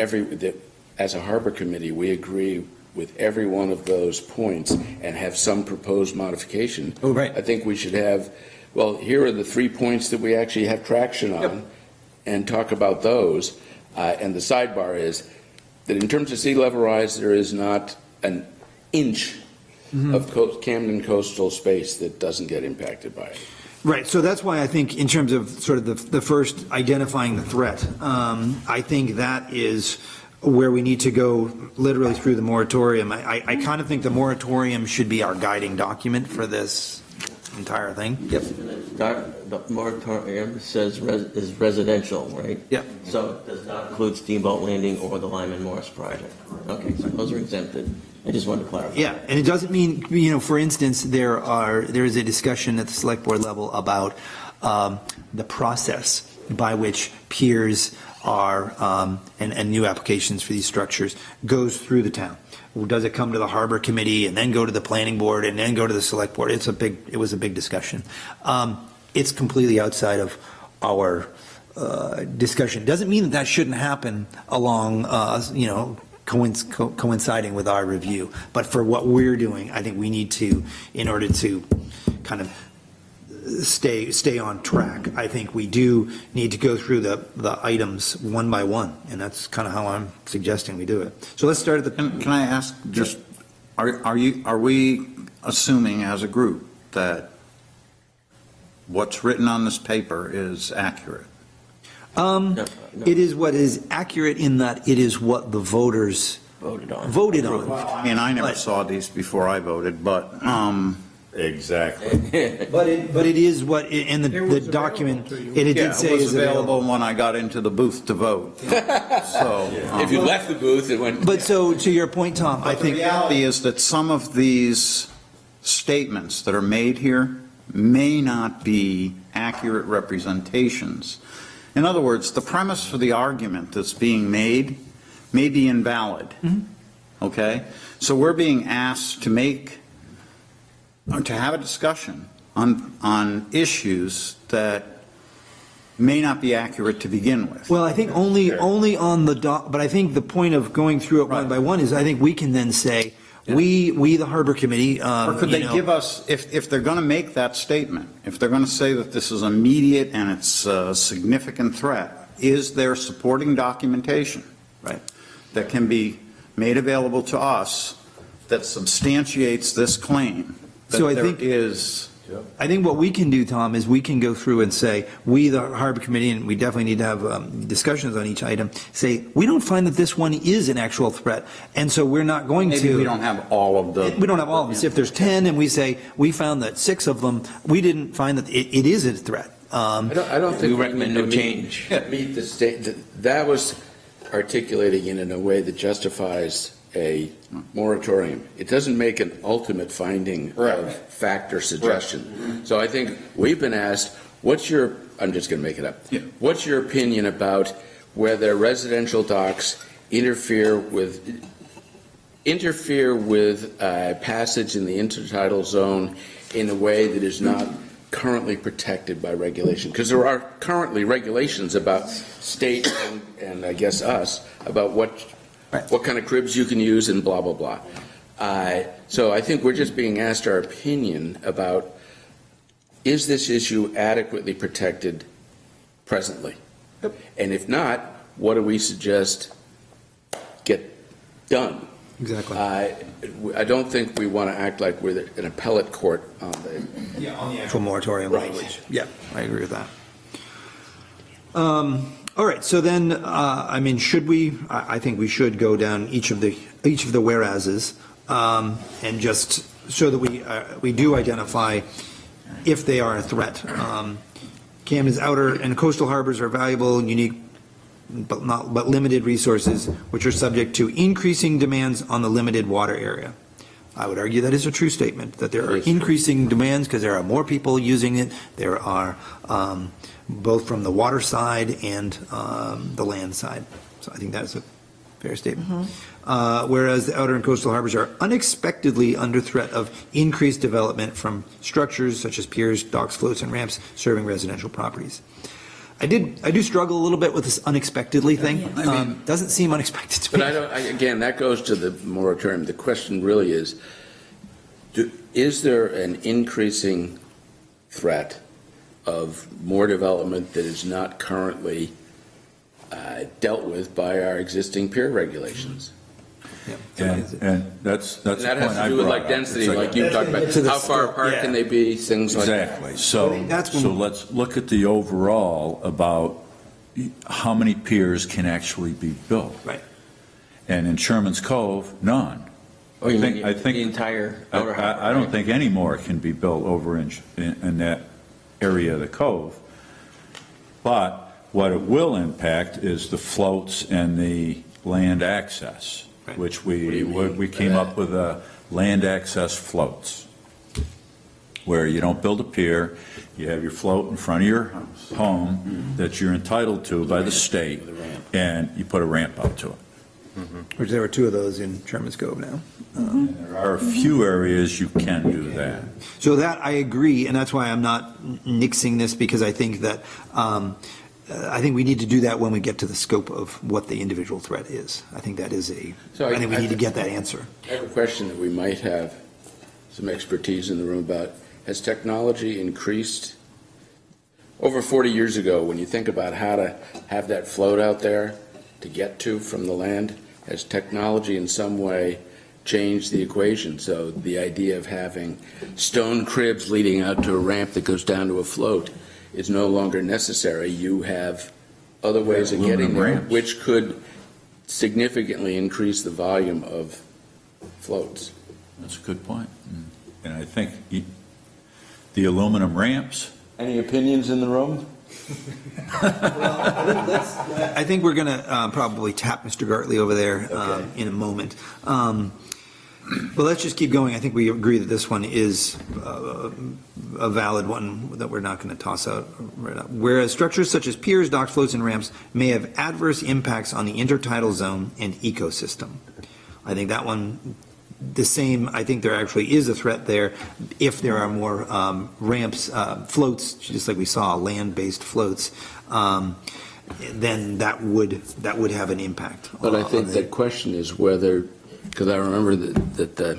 as a harbor committee, we agree with every one of those points and have some proposed modification. Oh, right. I think we should have, here are the 3 points that we actually have traction on, and talk about those. And the sidebar is that in terms of sea level rise, there is not an inch of Camden coastal space that doesn't get impacted by it. Right, so that's why I think in terms of sort of the first identifying the threat, I think that is where we need to go literally through the moratorium. I kind of think the moratorium should be our guiding document for this entire thing. Yep. The moratorium says is residential, right? Yep. So it does not include Steamboat Landing or the Lyman Morris project. Okay, so those are exempted. I just wanted to clarify. Yeah, and it doesn't mean, for instance, there is a discussion at the select board level about the process by which piers are, and new applications for these structures goes through the town. Does it come to the harbor committee and then go to the planning board and then go to the select board? It was a big discussion. It's completely outside of our discussion. Doesn't mean that shouldn't happen along, coinciding with our review. But for what we're doing, I think we need to, in order to kind of stay on track, I think we do need to go through the items one by one, and that's kind of how I'm suggesting we do it. So let's start at the. Can I ask, just, are we assuming as a group that what's written on this paper is accurate? No. It is what is accurate in that it is what the voters Voted on. I mean, I never saw these before I voted, but, Exactly. But it is what, in the document, it yeah, did say it was is available when I got into the booth to vote. So, If you left the booth, it went. But so, to your point, Tom, I the think. reality is that some of these statements that are made here may not be accurate representations. In other words, the premise for the argument that's being made may be invalid. Okay? So we're being asked to have a discussion on issues that may not be accurate to begin with. Well, I think only on the but I think the point of going through it one by one is I think we can then say, we the Harbor Committee. Or could they give us, if they're going to make that statement, if they're going to say that this is immediate and it's a significant threat, is there supporting documentation? Right. That can be made available to us that substantiates this claim? So I that think- there is. I think what we can do, Tom, is we can go through and say, we, the Harbor Committee, and we definitely need to have discussions on each item, say, we don't find that this one is an actual threat, and so we're not going to. Maybe we don't have all of the. We don't have all of them. So if there's 10 and we say, we found that 6 of them, we didn't find that it is a threat. I don't think We recommend no change. Meet the state, that was articulating it in a way that justifies a moratorium. It doesn't make an ultimate finding of fact or suggestion. So I think we've been asked, I'm just going to make it up. Yeah. What's your opinion about whether residential docks interfere with passage in the intertidal zone in a way that is not currently protected by regulation? Because there are currently regulations about state and I guess us about what kind of cribs you can use and blah, blah, blah. So I think we're just being asked our opinion about, is this issue adequately protected presently? Yep. And if not, what do we suggest get done? Exactly. I don't think we want to act like we're an appellate court on the Actual moratorium Right. language. Yeah, I agree with that. All right, so then, should we, I think we should go down each of the whereases, and just so that we do identify if they are a threat. Camden's outer and coastal harbors are valuable, unique, but limited resources, which are subject to increasing demands on the limited water area. I would argue that is a true statement, that there are increasing demands because there are more people using it. There are, both from the water side and the land side. So I think that is a fair statement. Whereas the outer and coastal harbors are unexpectedly under threat of increased development from structures such as piers, docks, floats, and ramps serving residential properties. I do struggle a little bit with this unexpectedly thing. Doesn't seem unexpected to me. But again, that goes to the moratorium. The question really is there an increasing threat of more development that is not currently dealt with by our existing pier regulations? And that's the And that point has I to do with brought like up. density, It's like you talked about, To the how far scope, apart yeah. can they be, things like that. Exactly. So, that's when- so let's look at the overall about how many piers can actually be built. Right. And in Sherman's Cove, none. Oh, you mean I think the entire outer harbor? I don't think any more can be built over in that area of the cove. But what it will impact is the floats and the land access, Right. which What do you mean we by came that? up with land access floats, where you don't build a pier, you have your float in front of your home that you're entitled to by the state, and you put a ramp out to it. Which there were two of those in Sherman's Cove now. And there are a few areas you can do that. So that I agree, and that's why I'm not nixing this, because I think that, I think we need to do that when we get to the scope of what the individual threat is. I think that is So I think we need to get that answer. I have a question that we might have some expertise in the room about. Has technology increased? Over 40 years ago, when you think about how to have that float out there to get to from the land, has technology in some way changed the equation? So the idea of having stone cribs leading out to a ramp that goes down to a float is no longer necessary. You have other ways of getting Aluminum there, ramps. which could significantly increase the volume of floats. That's a good point. And I think the aluminum ramps, Any opinions in the room? I think we're going to probably tap Mr. Gartley over there in a moment. But let's just keep going. I think we agree that this one is a valid one that we're not going to toss out right up. Whereas structures such as piers, docks, floats, and ramps may have adverse impacts on the intertidal zone and ecosystem. I think that one, the same, I think there actually is a threat there if there are more ramps, floats, just like we saw, land-based floats, then that would have an impact. But I on think the- the question is whether, because I remember that there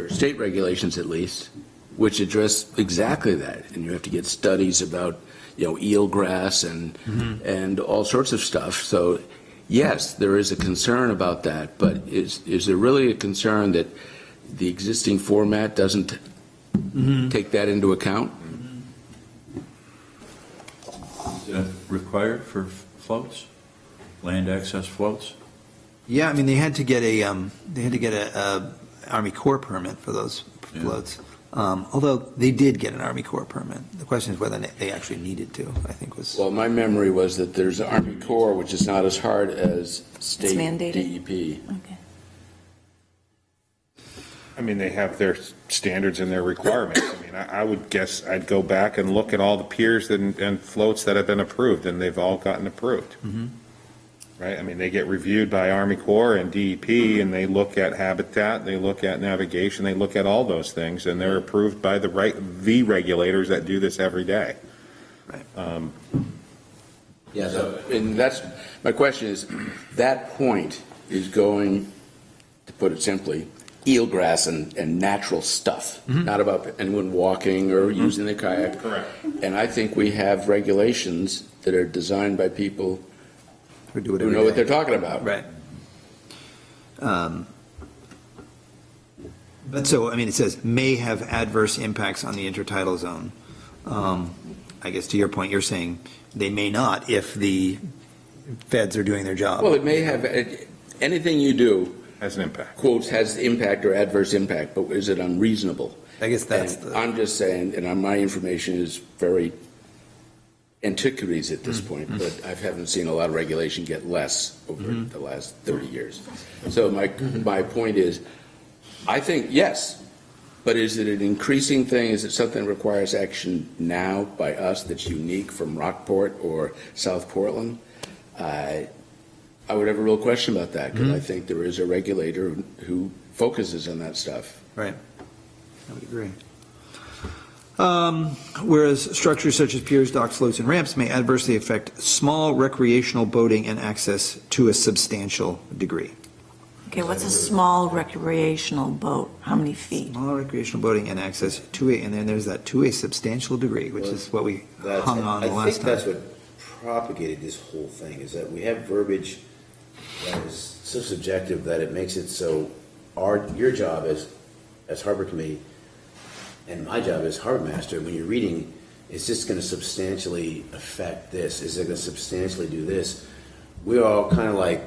are state regulations at least, which address exactly that. And you have to get studies about, eelgrass and all sorts of stuff. So yes, there is a concern about that, but is there really a concern that the existing format doesn't take that into account? is that required for floats? Land access floats? Yeah, I mean, they had to get a Army Corps permit for those Yeah. floats. Although they did get an Army Corps permit. The question is whether they actually needed to, I think was. Well, my memory was that there's Army Corps, which is not as hard as state mandated? DEP. Okay. I mean, they have their standards and their requirements. I mean, I would guess I'd go back and look at all the piers and floats that have been approved, and they've all gotten approved. Right? I mean, they get reviewed by Army Corps and DEP, and they look at habitat, they look at navigation, they look at all those things, and they're approved by the regulators that do this every day. Yeah, so And that's, my question is, that point is going, to put it simply, eelgrass and natural stuff, not about anyone walking or using the kayak. Correct. And I think we have regulations that are designed by people Who do it who every know what day. they're talking about. Right. But so, I mean, it says may have adverse impacts on the intertidal zone. I guess to your point, you're saying they may not if the feds are doing their job. Well, it may have, anything you do, Has an impact. quotes, has impact or adverse impact, but is it unreasonable? I guess that's And the. I'm just saying, and my information is very antiquities at this point, but I haven't seen a lot of regulation get less over the last 30 years. So my point is, I think, yes, but is it an increasing thing? Is it something that requires action now by us that's unique from Rockport or South Portland? I would have a real question about that, because I think there is a regulator who focuses on that stuff. Right. I would agree. Whereas structures such as piers, docks, floats, and ramps may adversely affect small recreational boating and access to a substantial degree. Okay, what's a small recreational boat? How many feet? Small recreational boating and access to a, and then there's that to a substantial degree, which is what we hung on the I last think that's time. what propagated this whole thing, is that we have verbiage that is so subjective that it makes it so your job as harbor committee and my job as harbor master, when you're reading, is this going to substantially affect this? Is it going to substantially do this? We're all kind of like,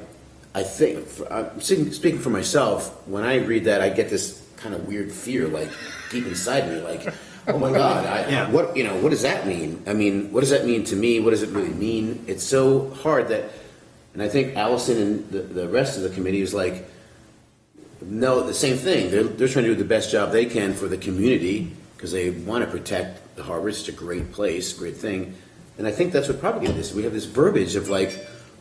I think, I'm speaking for myself, when I read that, I get this kind of weird fear, like, deep inside me, like, oh my God, what does that mean? I mean, what does that mean to me? What does it really mean? It's so hard that, and I think Allison and the rest of the committee is like, no, the same thing. They're trying to do the best job they can for the community because they want to protect the harbor. It's such a great place, great thing. And I think that's what propagated this. We have this verbiage of like,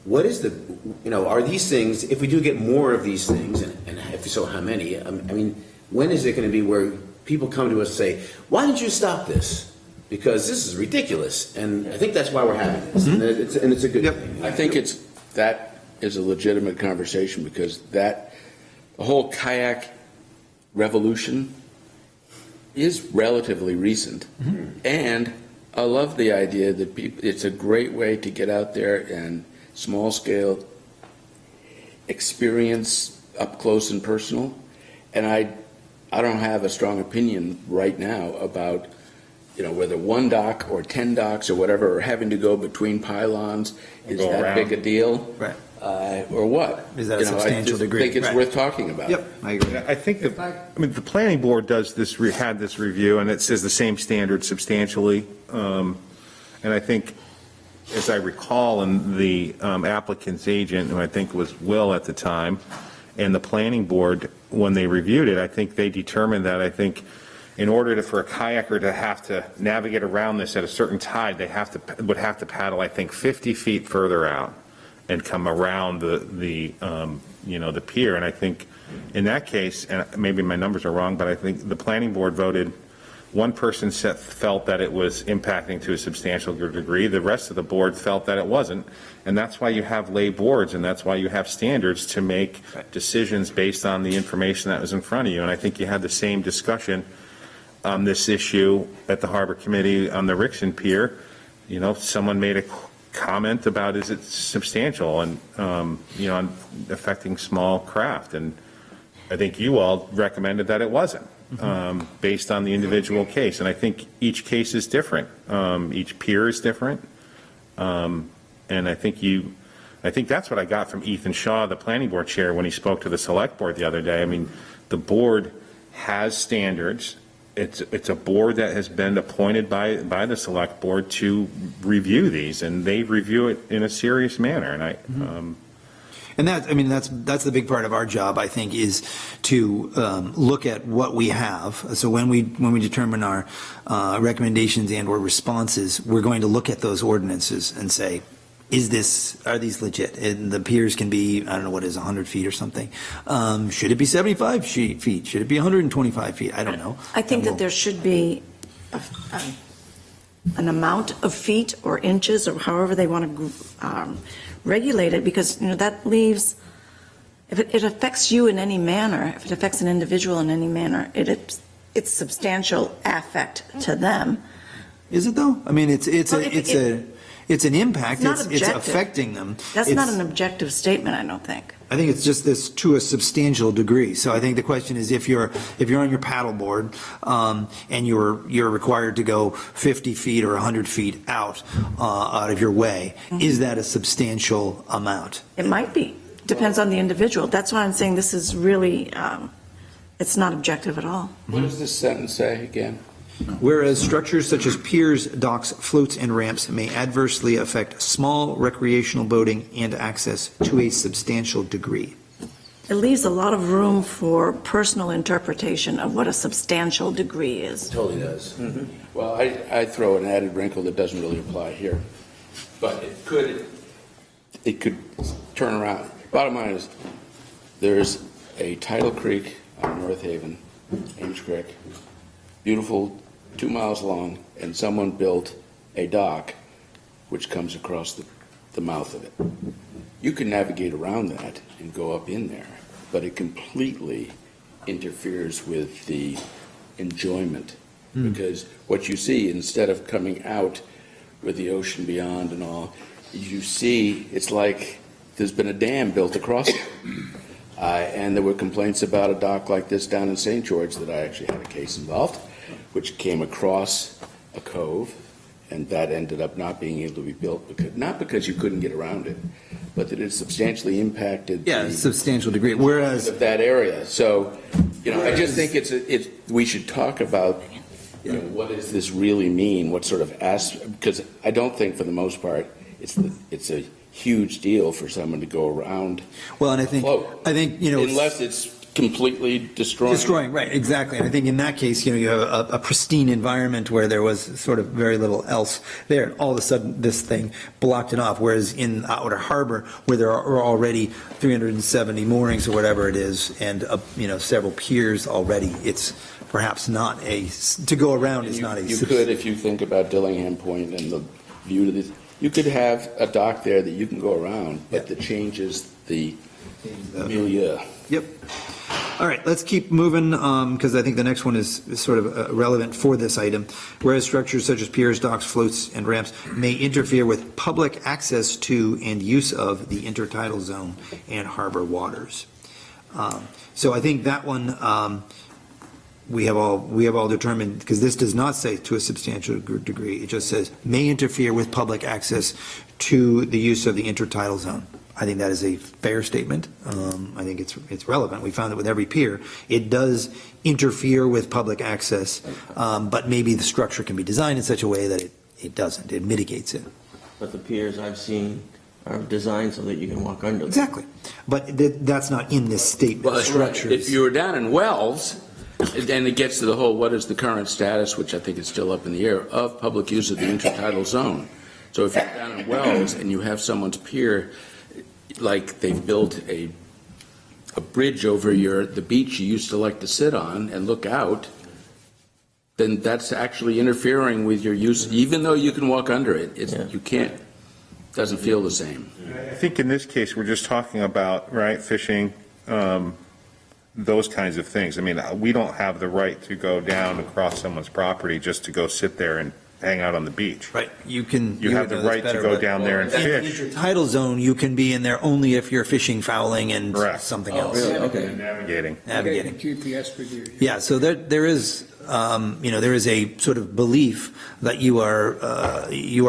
what is are these things, if we do get more of these things, and if so, how many? I mean, when is it going to be where people come to us and say, why didn't you stop this? Because this is ridiculous. And I think that's why we're having this. Mm-hmm. And it's a good thing. I think that is a legitimate conversation because the whole kayak revolution is relatively recent. Mm-hmm. And I love the idea that it's a great way to get out there and small scale experience up close and personal. And I don't have a strong opinion right now about whether one dock or 10 docks or whatever, or having to go between pylons, is that around. Big a deal? Right. Or what? Is that a substantial degree? I think it's worth talking about. Yep, I agree. I think the planning board does this, had this review, and it says the same standard substantially. And I think, as I recall, in the applicant's agent, who I think was Will at the time, and the planning board, when they reviewed it, I think they determined that, in order for a kayaker to have to navigate around this at a certain tide, they would have to paddle, 50 feet further out and come around the pier. And I think in that case, and maybe my numbers are wrong, but I think the planning board voted, one person felt that it was impacting to a substantial degree. The rest of the board felt that it wasn't. And that's why you have lay boards, and that's why you have standards to make decisions based on the information that was in front of you. And I think you had the same discussion on this issue at the Harbor Committee on the Rixon Pier. Someone made a comment about, is it substantial and, on affecting small craft. And I think you all recommended that it wasn't. Based on the individual case. And I think each case is different. Each pier is different. And I think that's what I got from Ethan Shaw, the planning board chair, when he spoke to the select board the other day. I mean, the board has standards. It's a board that has been appointed by the select board to review these, and they review it in a serious manner. And And that's the big part of our job, I think, is to look at what we have. So when we determine our recommendations and or responses, we're going to look at those ordinances and say, are these legit? And the piers can be, I don't know what is 100 feet or something. Should it be 75 feet? Should it be 125 feet? I don't know. I think that there should be an amount of feet or inches or however they want to regulate it, because that leaves, if it affects you in any manner, if it affects an individual in any manner, it's substantial affect to them. Is it though? I mean, it's an impact. It's affecting them. That's not an objective statement, I don't think. I think it's just this to a substantial degree. So I think the question is, if you're on your paddleboard and you're required to go 50 feet or 100 feet out of your way, is that a substantial amount? It might be. Depends on the individual. That's why I'm saying this is really, it's not objective at all. What does this sentence say again? Whereas structures such as piers, docks, floats, and ramps may adversely affect small recreational boating and access to a substantial degree. It leaves a lot of room for personal interpretation of what a substantial degree is. It totally does. Mm-hmm. Well, I throw an added wrinkle that doesn't really apply here, but it could turn around. Bottom line is, there's a tidal creek on North Haven, Ames Creek, beautiful, 2 miles long, and someone built a dock which comes across the mouth of it. You can navigate around that and go up in there, but it completely interferes with the enjoyment, because what you see, instead of coming out with the ocean beyond and all, you see it's like there's been a dam built across it. And there were complaints about a dock like this down in St. George that I actually had a case involved, which came across a cove, and that ended up not being able to be built, not because you couldn't get around it, but that it substantially impacted Yeah, a substantial degree, whereas, of that area. So, I just think we should talk about, what does this really mean? What sort of because I don't think for the most part, it's a huge deal for someone to go around. well, and I think, Unless it's completely destroying, right, exactly. And I think in that case, you have a pristine environment where there was sort of very little else there. All of a sudden, this thing blocked it off. Whereas in Outer Harbor, where there are already 370 moorings or whatever it is, and several piers already, it's perhaps not to go around is not a. You could, if you think about Dillingham Point and the view to this, you could have a dock there that you can go around, but that changes the milieu. Yep. All right, let's keep moving, because I think the next one is sort of relevant for this item. Whereas structures such as piers, docks, floats, and ramps may interfere with public access to and use of the intertidal zone and harbor waters. So I think that one, we have all determined, because this does not say to a substantial degree, it just says may interfere with public access to the use of the intertidal zone. I think that is a fair statement. I think it's relevant. We found that with every pier, it does interfere with public access, but maybe the structure can be designed in such a way that it doesn't. It mitigates it. But the piers I've seen are designed so that you can walk under them. Exactly. But that's not in this statement. Well, Structures. if you were down in Wells, and it gets to the whole, what is the current status, which I think is still up in the air, of public use of the intertidal zone. So if you're down in Wells and you have someone's pier, like they've built a bridge over the beach you used to like to sit on and look out, then that's actually interfering with your use, even though you can walk under it. You can't, doesn't feel the same. I think in this case, we're just talking about, right, fishing, those kinds of things. I mean, we don't have the right to go down across someone's property just to go sit there and hang out on the beach. Right. You have the right to go down there and fish. In the intertidal zone, you can be in there only if you're fishing, fouling, and Correct. something else. Okay. Navigating. Navigating. GPS for you. Yeah, so there is, there is a sort of belief that you are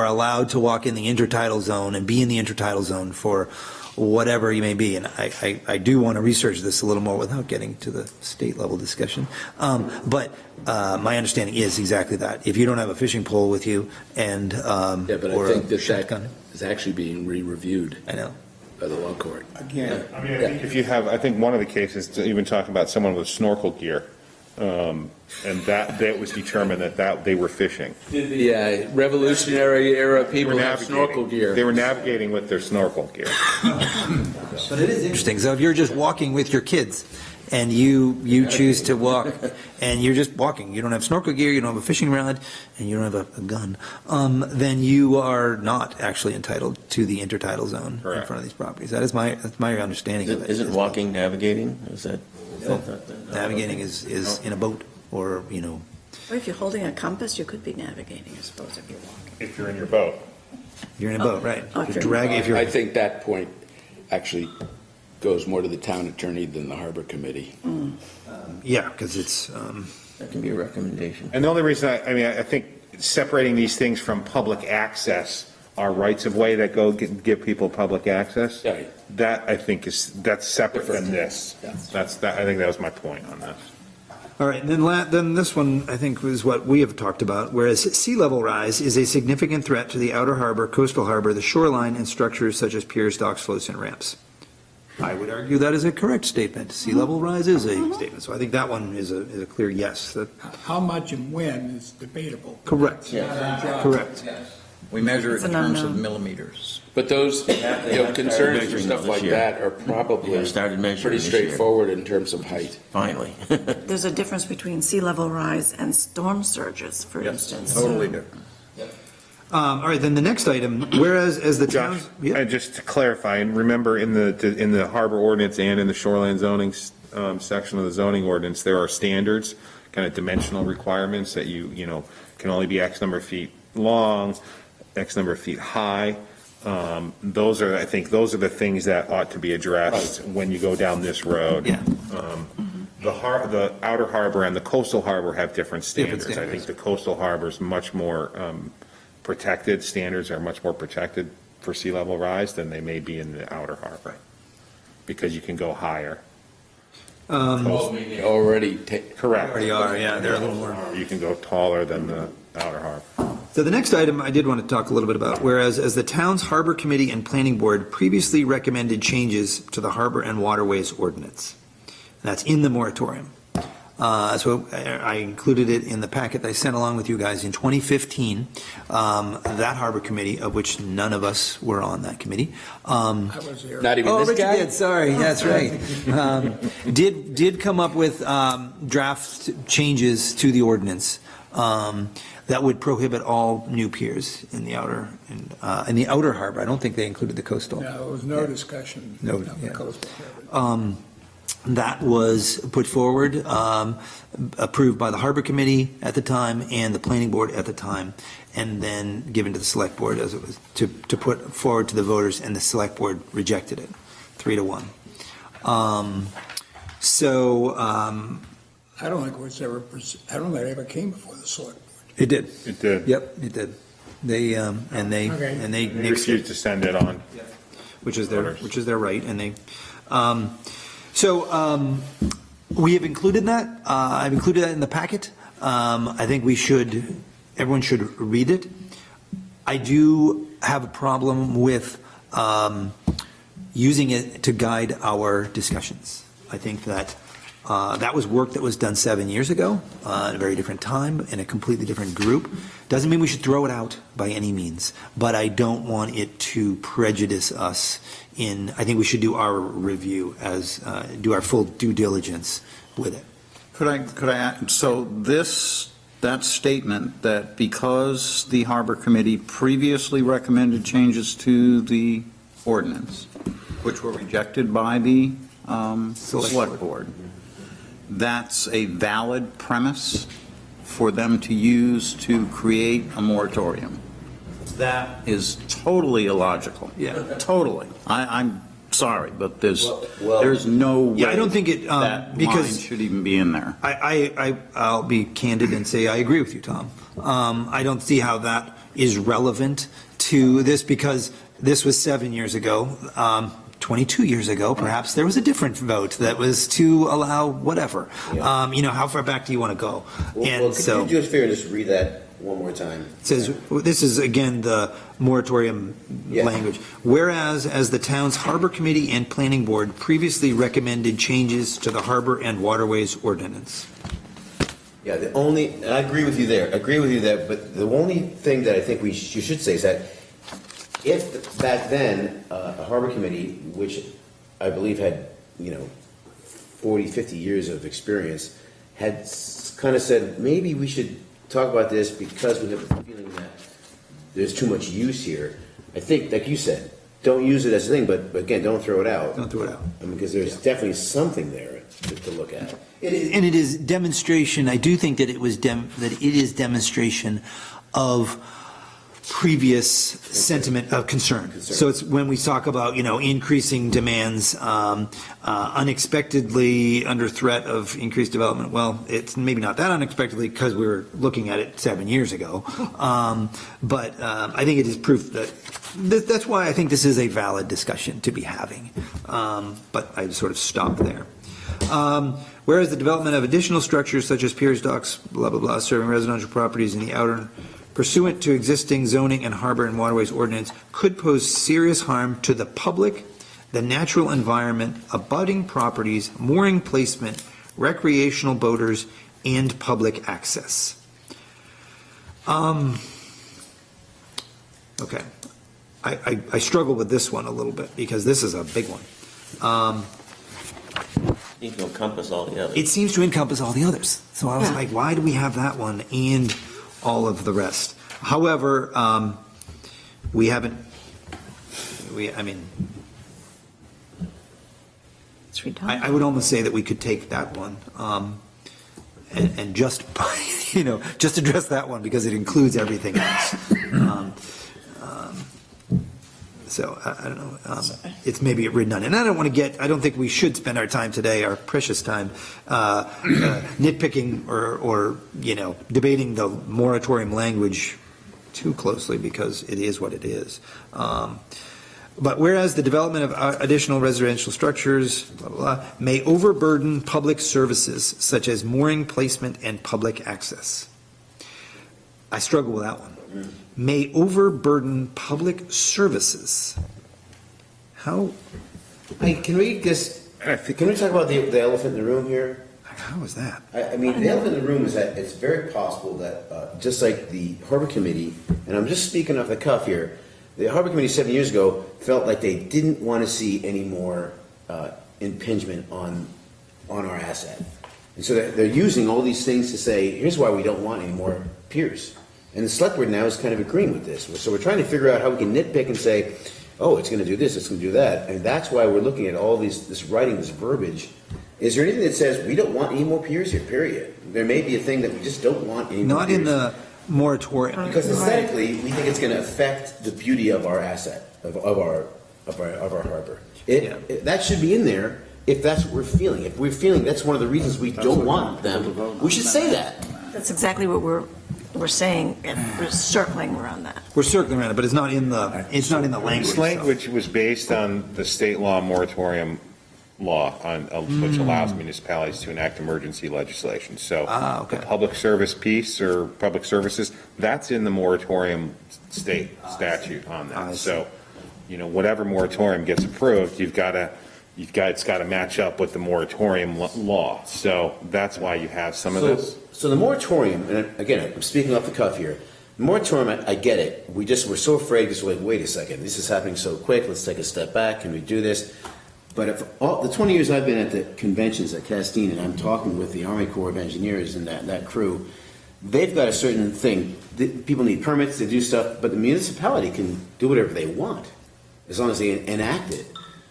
allowed to walk in the intertidal zone and be in the intertidal zone for whatever you may be. And I do want to research this a little more without getting to the state level discussion. But my understanding is exactly that. If you don't have a fishing pole with you and But I or think a that shotgun, is actually being re-reviewed I know. by the law court. Again, I mean, if you have, I think one of the cases, to even talking about someone with snorkel gear, and that was determined that they were fishing. Yeah, Revolutionary era They were people have snorkel gear. They were navigating with their snorkel gear. But it is interesting. So if you're just walking with your kids and you choose to walk and you're just walking, you don't have snorkel gear, you don't have a fishing rod, and you don't have a gun, then you are not actually entitled to the intertidal zone in Correct. front of these properties. That's my understanding of it. Isn't walking navigating? Is that? Navigating is in a boat or, Or if you're holding a compass, you could be navigating, I suppose, if you're walking. If you're in your boat. you're in a boat, right? Oh, You're sure. dragging, if I you're, think that point actually goes more to the town attorney than the harbor committee. yeah, because it's, That can be a recommendation. And the only reason, I think separating these things from public access are rights of way that give people public access. Yeah. That, I think, that's separate from Different. this. Yeah. I think that was my point on this. all right, and then this one, I think, was what we have talked about, whereas sea level rise is a significant threat to the outer harbor, coastal harbor, the shoreline, and structures such as piers, docks, floats, and ramps. I would argue that is a correct statement. Sea level rise is a statement, so I think that one is a clear yes. how much and when is debatable. Correct. Yeah. Correct. We measure It's it in an terms of unknown. millimeters. But those concerns and measuring stuff this like year. that are probably We started measuring pretty this year. straightforward in terms of height. Finally. There's a difference between sea level rise and storm surges, for instance. Totally different. All right, then the next item, whereas as the Josh, town. Yeah. just to clarify, and remember in the harbor ordinance and in the shoreline zoning section of the zoning ordinance, there are standards, kind of dimensional requirements that you can only be X number of feet long, X number of feet high. Those are, I think, those are the things that ought to be addressed when you go down this road. Yeah. The outer harbor and the coastal harbor have different standards. I standards. think the coastal harbor is much more protected, standards are much more protected for sea level rise than they may be in the outer harbor, because you can go higher. Already Correct. Already are, yeah, they're a little more. You can go taller than the outer harbor. So the next item I did want to talk a little bit about, whereas as the town's harbor committee and planning board previously recommended changes to the harbor and waterways ordinance. That's in the moratorium. So I included it in the packet that I sent along with you guys in 2015. That harbor committee, of which none of us were on that committee. I was there. Not even this Richard guy? did, sorry, that's right. Did come up with draft changes to the ordinance that would prohibit all new piers in the outer harbor. I don't think they included the coastal. No, there was no discussion No, of the yeah. coastal area. That was put forward, approved by the harbor committee at the time and the planning board at the time, and then given to the select board as it was to put forward to the voters, and the select board rejected it, 3-1. I don't think it was ever, I don't think it ever came before the select board. It did. It did. Yep, it did. They Okay. They refused to send it on. which is their right, and they. We have included that. I've included that in the packet. I think everyone should read it. I do have a problem with using it to guide our discussions. I think that that was work that was done 7 years ago, at a very different time, in a completely different group. Doesn't mean we should throw it out by any means, but I don't want it to prejudice us I think we should do our review do our full due diligence with it. Could I add, so that statement that because the Harbor Committee previously recommended changes to the ordinance, which were rejected by the Select Board, that's a valid premise for them to use to create a moratorium. That is totally illogical. Yeah. Totally. I'm sorry, but there's Well, no way Yeah, I don't think it, that because- line should even be in there. I'll be candid and say I agree with you, Tom. I don't see how that is relevant to this, because this was 7 years ago. 22 years ago, perhaps, there was a different vote that was to allow whatever. Yeah. How far back do you want to go? Well, could you just read that one more time? It says, this is again the moratorium Yeah. language. Whereas, as the town's harbor committee and planning board previously recommended changes to the harbor and waterways ordinance. Yeah, and I agree with you there, but the only thing that I think you should say is that if back then, a harbor committee, which I believe had, 40, 50 years of experience, had kind of said, maybe we should talk about this because we have a feeling that there's too much use here. I think, like you said, don't use it as a thing, but again, don't throw it out. Don't throw it out. I mean, because there's definitely something there to look at. And it is demonstration, I do think that it is demonstration of previous sentiment of concern. So it's when we talk about, increasing demands, unexpectedly under threat of increased development. Well, it's maybe not that unexpectedly because we were looking at it 7 years ago. But I think it is proof that that's why I think this is a valid discussion to be having. But I sort of stopped there. Whereas the development of additional structures such as piers, docks, blah, blah, blah, serving residential properties in the outer pursuant to existing zoning and harbor and waterways ordinance could pose serious harm to the public, the natural environment, abutting properties, mooring placement, recreational boaters, and public access. Okay. I struggle with this one a little bit because this is a big one. You can encompass all the others. It seems to encompass all the others. So I was like, why do we have that one and all of the rest? However, It's redundant. I would almost say that we could take that one and just, just address that one because it includes everything else. So I don't know, it's maybe redundant. I don't think we should spend our time today, our precious time, nitpicking or, debating the moratorium language too closely, because it is what it is. But whereas the development of additional residential structures, blah, blah, blah, may overburden public services such as mooring placement and public access. I struggle with that one. May overburden public services. How Can we talk about the elephant in the room here? is that? I mean, the elephant in the room is that it's very possible that, just like the Harbor Committee, and I'm just speaking off the cuff here, the Harbor Committee 7 years ago felt like they didn't want to see any more impingement on our asset. And so they're using all these things to say, here's why we don't want any more piers. And the select board now is kind of agreeing with this. So we're trying to figure out how we can nitpick and say, oh, it's going to do this, it's going to do that. And that's why we're looking at all this writing, this verbiage. Is there anything that says we don't want any more piers here, period? There may be a thing that we just don't want any more Not piers. in the moratorium. Because aesthetically, we think it's going to affect the beauty of our asset, of our harbor. That should be in there if that's what we're feeling. If we're feeling that's one of the reasons we don't want them, we should say that. That's exactly what we're saying, and we're circling around that. We're circling around it, but it's not in the language. This language was based on the state law moratorium law which allows municipalities to enact emergency legislation. So okay. the public service piece or public services, that's in the moratorium state statute on that. So, whatever moratorium gets approved, it's got to match up with the moratorium law. So that's why you have some of this. So the moratorium, and again, I'm speaking off the cuff here. The moratorium, I get it. We're so afraid, just like, wait a second, this is happening so quick. Let's take a step back. Can we do this? But if the 20 years I've been at the conventions at Castine, and I'm talking with the Army Corps of Engineers and that crew, they've got a certain thing. People need permits to do stuff, but the municipality can do whatever they want as long as they enact it.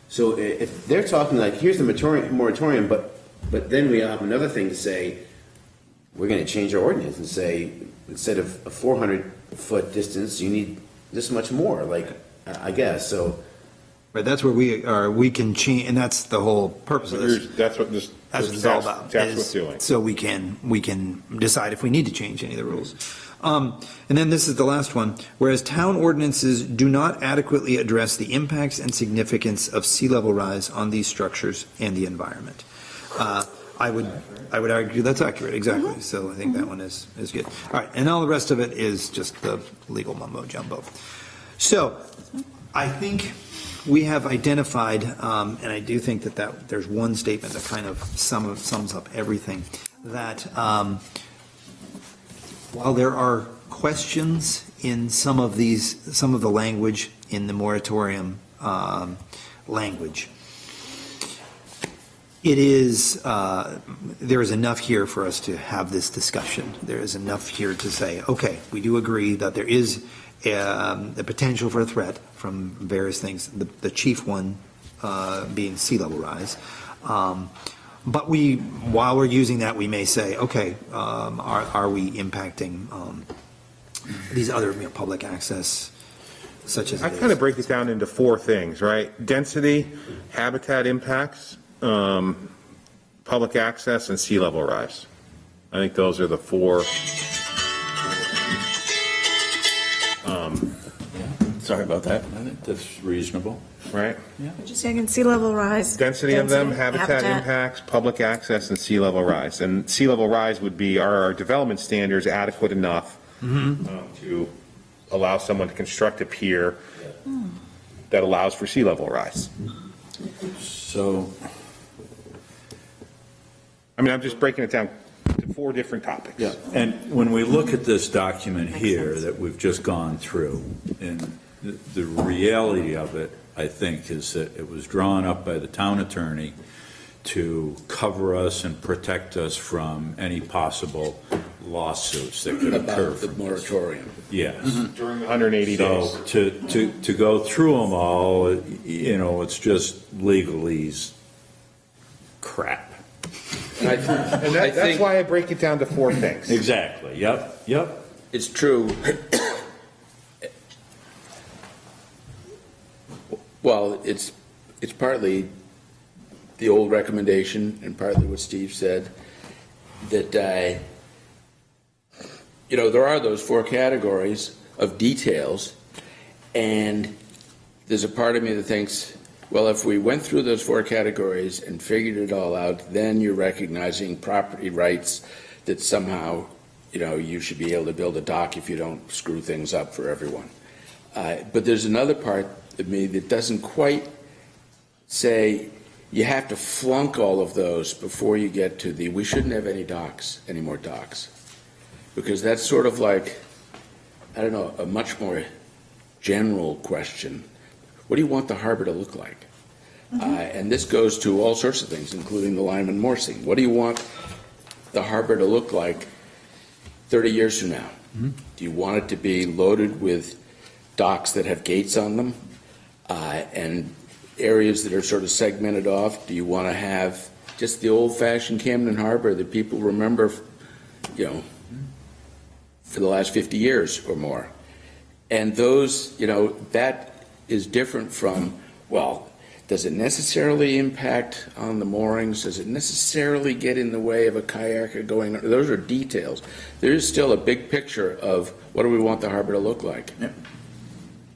So if they're talking like, here's the moratorium, but then we have another thing to say, we're going to change our ordinance and say, instead of a 400-foot distance, you need this much more, I guess, so. Right, that's where we can change, and that's the whole purpose of this. That's what this. That's what it's all about. That's what's doing. So we can decide if we need to change any of the rules. And then this is the last one. Whereas town ordinances do not adequately address the impacts and significance of sea level rise on these structures and the environment. I would argue that's accurate, exactly. So I think that one is good. All right, and all the rest of it is just the legal mumbo jumbo. So I think we have identified, and I do think that there's one statement that kind of sums up everything, that while there are questions in some of the language in the moratorium language, it is, there is enough here for us to have this discussion. There is enough here to say, okay, we do agree that there is the potential for a threat from various things, the chief one being sea level rise. But while we're using that, we may say, okay, are we impacting these other public access, such as I kind of break it down into four things, right? Density, habitat impacts, public access, and sea level rise. I think those are the four. Sorry about that. I think that's reasonable. Right? Just saying, sea level rise. Density of them, habitat impacts, public access, and sea level rise. And sea level rise would be, are our development standards adequate enough to allow someone to construct a pier that allows for sea level rise? So, I mean, I'm just breaking it down to four different topics. yeah, and when we look at this document here that we've just gone through, and the reality of it, I think, is that it was drawn up by the town attorney to cover us and protect us from any possible lawsuits that could occur. About the moratorium. Yes. During the 180 days. So to go through them all, it's just legalese crap. And And that's why I break it down to four things. Exactly. Yep. it's true. Well, it's partly the old recommendation and partly what Steve said, that, there are those 4 categories of details, and there's a part of me that thinks, well, if we went through those 4 categories and figured it all out, then you're recognizing property rights that somehow, you should be able to build a dock if you don't screw things up for everyone. But there's another part of me that doesn't quite say you have to flunk all of those before you get to we shouldn't have any more docks. Because that's sort of like, I don't know, a much more general question. What do you want the harbor to look like? And this goes to all sorts of things, including the Lyman moorsing. What do you want the harbor to look like 30 years from now? Do you want it to be loaded with docks that have gates on them and areas that are sort of segmented off? Do you want to have just the old-fashioned Camden Harbor that people remember, for the last 50 years or more? And those, that is different from, well, does it necessarily impact on the moorings? Does it necessarily get in the way of a kayaker going? Those are details. There is still a big picture of what do we want the harbor to look like.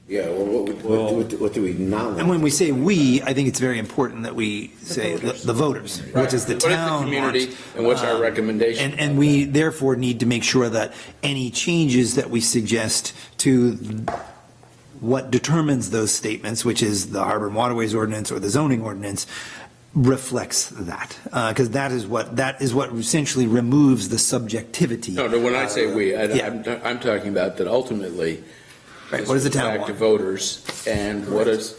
Yeah, well, what do we not want? And when we say we, I think it's very important that we say the voters, what does the What is the town community want? and what's our recommendation? And we therefore need to make sure that any changes that we suggest to what determines those statements, which is the Harbor and Waterways Ordinance or the zoning ordinance, reflects that. Because that is what essentially removes the subjectivity. No, when I say we, Yeah. I'm talking about that ultimately. Right, what does the this goes town back to want? voters, and what is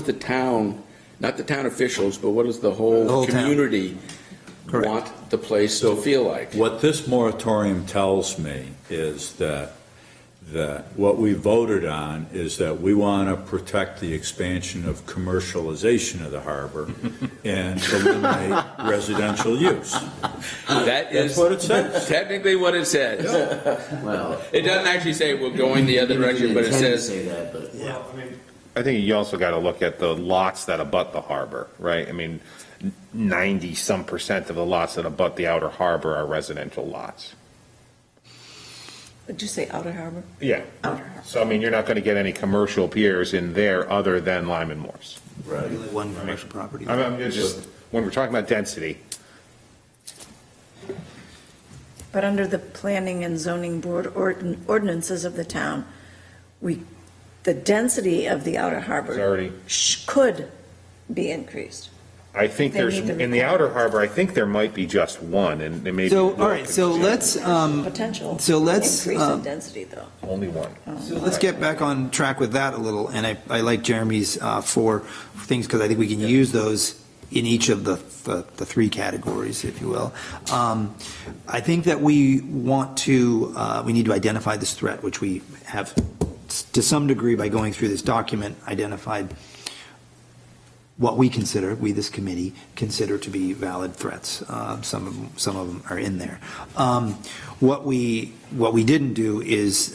the town, not the town officials, but what does the whole town. community Correct. want the place to feel like? What this moratorium tells me is that what we voted on is that we want to protect the expansion of commercialization of the harbor and eliminate residential use. That is That's what it says. technically what it says. Well, It doesn't actually say we're going the other direction, but it intend to says, say that, but I think you also got to look at the lots that abut the harbor, right? I mean, 90-some% of the lots that abut the outer harbor are residential lots. Did you say Outer Harbor? Yeah. Outer Harbor. So, I mean, you're not going to get any commercial piers in there other than Lyman Moors. One commercial property. I'm just, when we're talking about density, But under the planning and zoning board ordinances of the town, the density of the Outer it's Harbor already, could be increased. I think They there's, meet the in the outer requirements. harbor, I think there might be just one, and there may be. So, all more right, so confusion. let's, Potential so let's, increase in density, though. Only one. so let's get back on track with that a little, and I like Jeremy's four things, because I think we can use those in each of the 3 categories, if you will. I think that we need to identify this threat, which we have, to some degree, by going through this document, identified what we, this committee, consider to be valid threats. Some of them are in there. What we didn't do is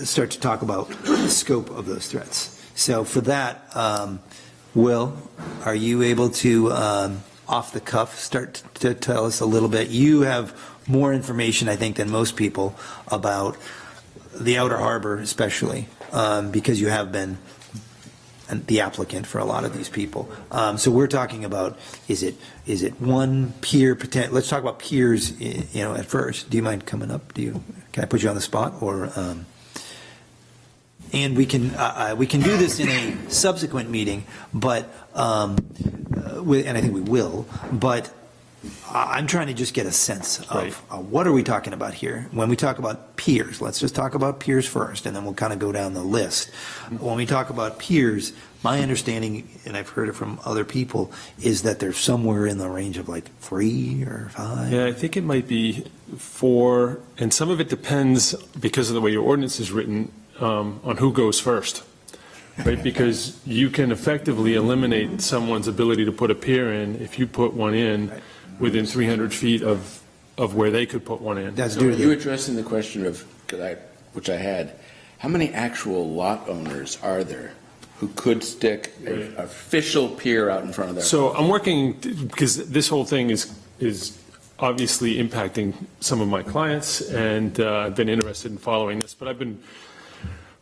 start to talk about the scope of those threats. So for that, Will, are you able to, off the cuff, start to tell us a little bit? You have more information, I think, than most people about the Outer Harbor, especially, because you have been the applicant for a lot of these people. So we're talking about, is it one pier, let's talk about piers, at first. Do you mind coming up? Can I put you on the spot, or, and we can do this in a subsequent meeting, but, and I think we will, but I'm trying to just get a sense of what are we talking about here? When we talk about piers, let's just talk about piers first, and then we'll kind of go down the list. When we talk about piers, my understanding, and I've heard it from other people, is that they're somewhere in the range of like 3 or 5. Yeah, I think it might be 4, and some of it depends, because of the way your ordinance is written, on who goes first. Right, because you can effectively eliminate someone's ability to put a pier in if you put one in within 300 feet of where they could put one in. That's so are you addressing the question of, which I had, how many actual lot owners are there who could stick an official pier out in front of their. So I'm working, because this whole thing is obviously impacting some of my clients, and I've been interested in following this, but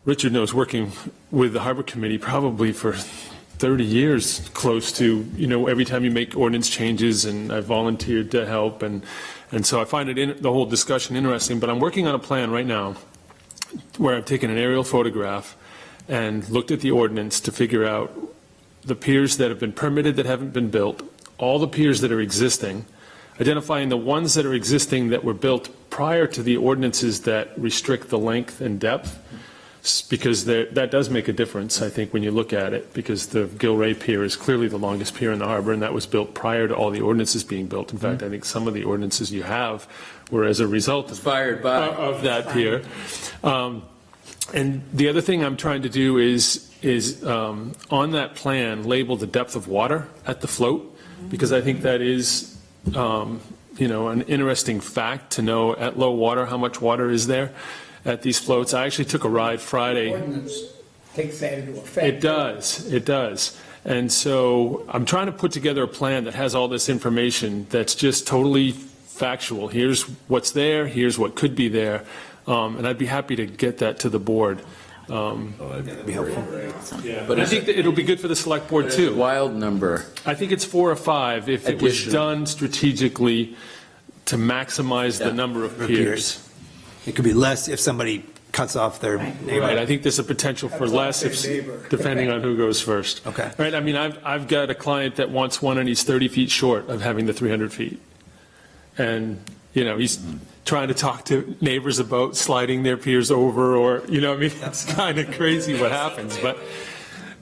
Richard knows, working with the Harbor Committee probably for 30 years, close to, every time you make ordinance changes, and I volunteered to help, and so I find the whole discussion interesting, but I'm working on a plan right now where I've taken an aerial photograph and looked at the ordinance to figure out the piers that have been permitted that haven't been built, all the piers that are existing, identifying the ones that are existing that were built prior to the ordinances that restrict the length and depth, because that does make a difference, I think, when you look at it, because the Gilray Pier is clearly the longest pier in the harbor, and that was built prior to all the ordinances being built. In fact, I think some of the ordinances you have were as a result of that pier. And the other thing I'm trying to do is on that plan, label the depth of water at the float, because I think that is, an interesting fact to know at low water how much water is there at these floats. I actually took a ride Friday. Ordinance takes that into effect. It does. And so I'm trying to put together a plan that has all this information that's just totally factual. Here's what's there, here's what could be there, and I'd be happy to get that to the board. That'd be helpful. But I think that it'll be good for the select board too. Wild number. I think it's 4 or 5 if it was Additional. done strategically to maximize the number of piers. It could be less if somebody cuts off their neighbor. Right, I think there's a potential for less depending on who goes first. Okay. Right, I mean, I've got a client that wants one and he's 30 feet short of having the 300 feet. And, he's trying to talk to neighbors about sliding their piers over, or, it's kind of crazy what happens, but,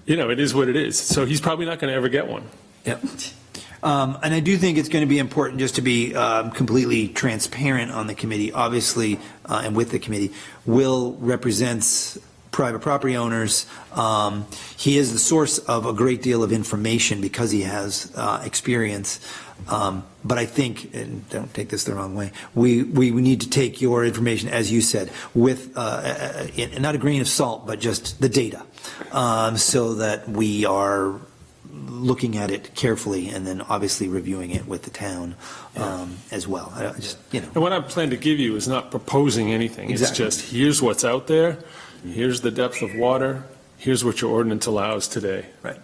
it is what it is. So he's probably not going to ever get one. Yep. And I do think it's going to be important just to be completely transparent on the committee, obviously, and with the committee. Will represents private property owners. He is the source of a great deal of information because he has experience. But I think, and don't take this the wrong way, we need to take your information, as you said, with not a grain of salt, but just the data, so that we are looking at it carefully and then obviously reviewing it with the town as well. And what I plan to give you is not proposing anything. Exactly. It's just, here's what's out there, here's the depth of water, here's what your ordinance allows today. Right.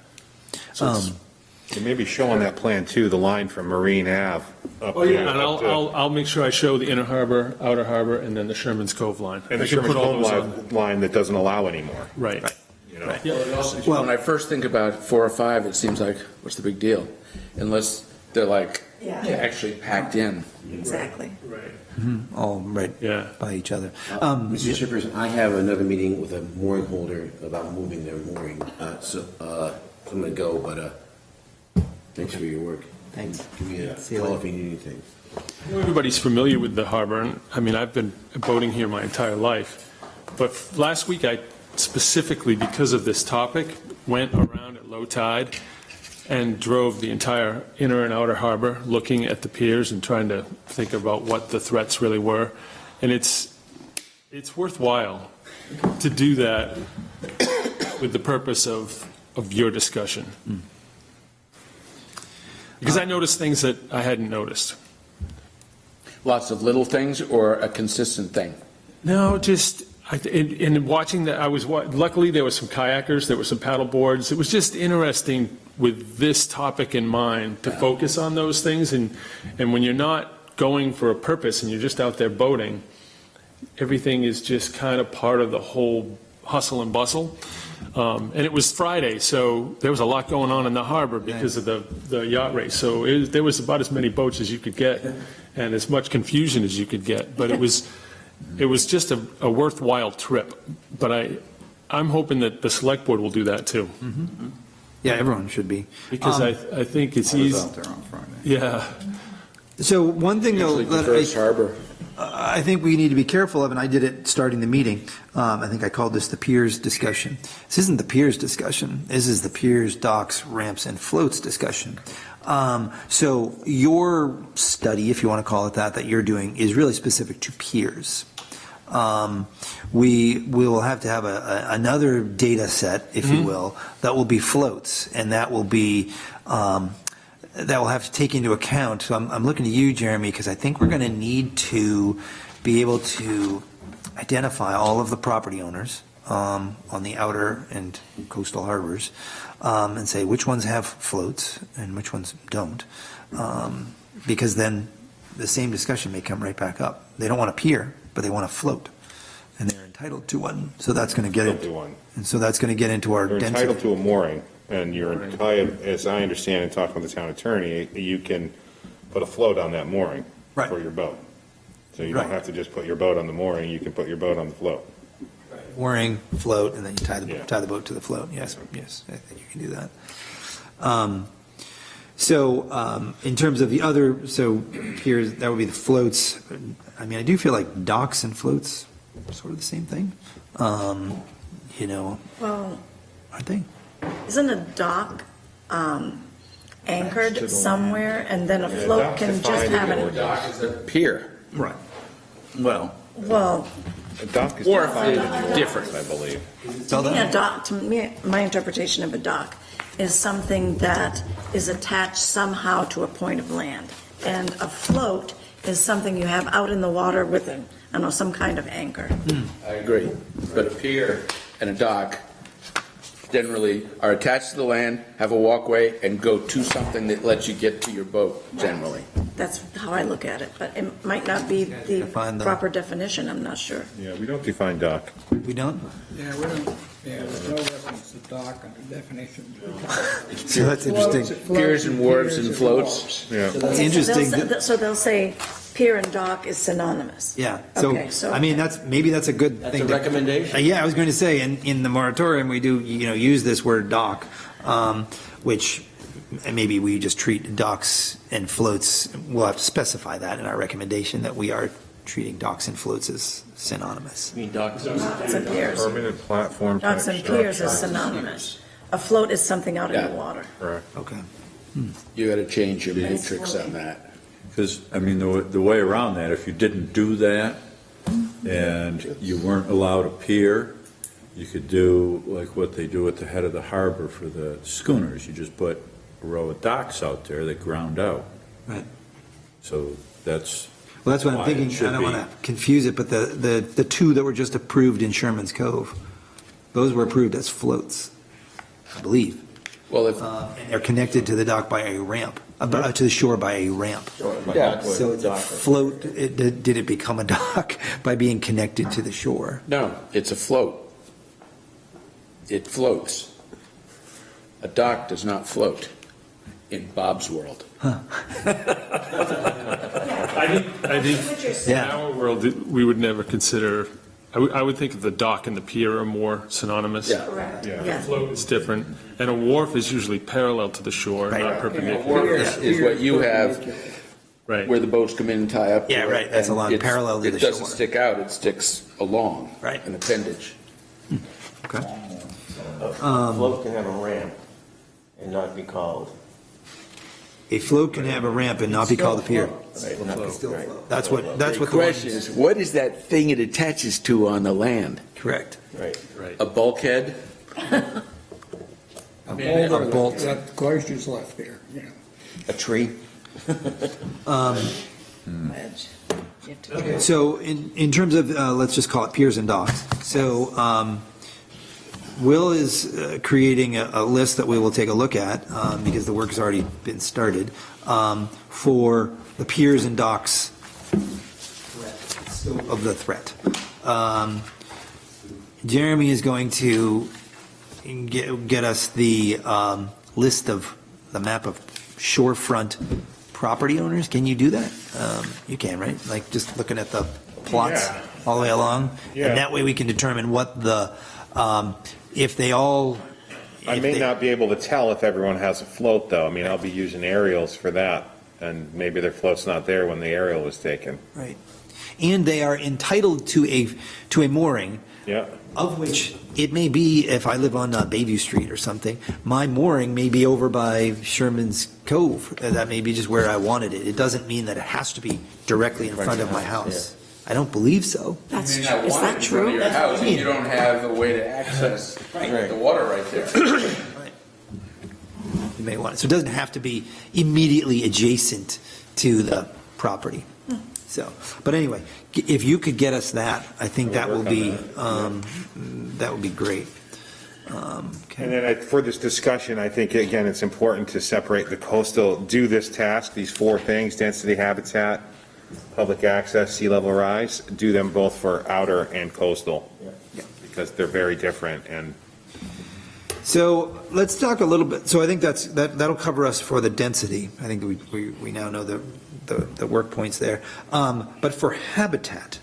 And maybe show on that plan too, the line from Marine Ave. Up Oh, yeah, to- and up to- I'll make sure I show the inner harbor, outer harbor, and then the Sherman's Cove line. And I the can Sherman put all Home those on. line that doesn't allow anymore. Right. Right. When I first think about 4 or 5, it seems like, what's the big deal? Unless they're actually packed in. Exactly. Right. All right Yeah. by each other. Mr. Chairperson, I have another meeting with a mooring holder about moving their mooring, so I'm going to go, but thanks for your work. Thanks. Give me a See you call later. if you need anything. Everybody's familiar with the harbor, and I mean, I've been boating here my entire life. But last week, I specifically, because of this topic, went around at low tide and drove the entire inner and outer harbor, looking at the piers and trying to think about what the threats really were. And it's worthwhile to do that with the purpose of your discussion. Because I noticed things that I hadn't noticed. Lots of little things or a consistent thing? No, just in watching that, luckily there were some kayakers, there were some paddle boards. It was just interesting with this topic in mind to focus on those things. And when you're not going for a purpose and you're just out there boating, everything is just kind of part of the whole hustle and bustle. And it was Friday, so there was a lot going on in the harbor because of the yacht race. So there was about as many boats as you could get and as much confusion as you could get. But it was just a worthwhile trip. But I'm hoping that the select board will do that too. Mm-hmm. Yeah, everyone should be. Because I think it's I was easy. out there on Friday. Yeah. So one thing though, Usually that prefers harbor. I think we need to be careful of, and I did it starting the meeting. I think I called this the piers discussion. This isn't the piers discussion. This is the piers, docks, ramps, and floats discussion. So your study, if you want to call it that you're doing is really specific to piers. we will have to have another data set, if you will, that will be floats, and that will be, that will have to take into account. So I'm looking to you, Jeremy, because I think we're going to need to be able to identify all of the property owners on the outer and coastal harbors, and say which ones have floats and which ones don't, because then the same discussion may come right back up. They don't want a pier, but they want a float, and they're entitled to one. So that's going to get Entitled it. to one. And so that's going to get into our You're density. entitled to a mooring, and you're entitled, as I understand and talking with the town attorney, you can put a float on that mooring Right. for your boat. So you don't Right. have to just put your boat on the mooring, you can put your boat on the float. Mooring, float, and then you tie Yeah. the boat to the float. Yes, yes, I think you can do that. So in terms of the other, so here's, that would be the floats. I mean, I do feel like docks and floats are sort of the same thing. You know, Well, aren't they? isn't a dock anchored somewhere, and then a Yeah, float dock's can just defined have in an, Dock is a pier, Right. Well, well, A dock is or defined different. I believe. Tell to me, them. a dock, to me, my interpretation of a dock is something that is attached somehow to a point of land. And a float is something you have out in the water with I don't know, some kind of anchor. I agree. But a pier and a dock generally are attached to the land, have a walkway, and go to something that lets you get to your boat, generally. That's how I look at it, but it might not be the Define the- proper definition, I'm not sure. Yeah, we don't define dock. We don't? Yeah, we don't, yeah, there's no reference to dock and the definition. So that's interesting. Piers and wharves and floats. Yeah. It's interesting. So they'll say pier and dock is synonymous. Yeah, Okay, so, I mean, maybe that's a good That's thing. a to- recommendation. Yeah, I was going to say, in the moratorium, we do, use this word dock, which maybe we just treat docks and floats, we'll have to specify that in our recommendation, that we are treating docks and floats as synonymous. I mean, docks Docks and piers. Permanent platform type Docks and piers is structure. synonymous. A float is something out in the Yeah. water. Correct. Okay. You got to change your matrix on that. Because, I mean, the way around that, if you didn't do that and you weren't allowed a pier, you could do like what they do at the head of the harbor for the schooners. You just put a row of docks out there that ground out. Right. So that's, Well, that's what I'm Why it thinking, should I don't be. want to confuse it, but the two that were just approved in Sherman's Cove, those were approved as floats, I believe. Well, if, And they're connected to the dock by a ramp, to the shore by a ramp. yeah, So it's a float, did it become a dock by being connected to the shore? no, it's a float. It floats. A dock does not float in Bob's world. I think in Yeah. our world, we would never consider, I would think of the dock and the pier are more synonymous. Yeah. Correct. Yeah. Yeah. Float is different, and a wharf is usually parallel to the shore, Right. not A perpendicular. wharf is what you have Right. where the boats come in and tie up. to Yeah, it, right, that's and along it's- parallel to the It doesn't shore. stick out, it sticks along. Right. An appendage. Okay. A float can have a ramp and not be called. A float can have a ramp and not be called a pier. Right, not be- right. That's what The the question is, what is that thing it attaches to on the land? Correct. Right. A bulkhead? A boulder bolt. that glaciers left there, yeah. A tree. Wedge. You have to- So in terms of, let's just call it piers and docks. So Will is creating a list that we will take a look at, because the work has already been started, for the piers and docks of the threat. Jeremy is going to get us the list of, the map of shorefront property owners. Can you do that? You can, right? Like just looking at the plots Yeah. all the way along? Yeah. And that way we can determine what the, if they all. I if may they- not be able to tell if everyone has a float, though. I mean, I'll be using aerials for that, and maybe their float's not there when the aerial was taken. Right. And they are entitled to a mooring, Yeah. of which it may be, if I live on Bayview Street or something, my mooring may be over by Sherman's Cove. That may be just where I wanted it. It doesn't mean that it has to be directly in front of my house. I don't believe so. That's You may true. not Is want that it in front of true? your house, and you don't have a way to access the water right there. You may want it. So it doesn't have to be immediately adjacent to the property. So, but anyway, if you could get us that, I think that will be, that would be great. Okay. And then for this discussion, I think, again, it's important to separate the coastal, do this task, these four things, density, habitat, public access, sea level rise, do them both for outer and coastal. Because they're very different, and So let's talk a little bit, so I think that'll cover us for the density. I think we now know the work points there. But for habitat,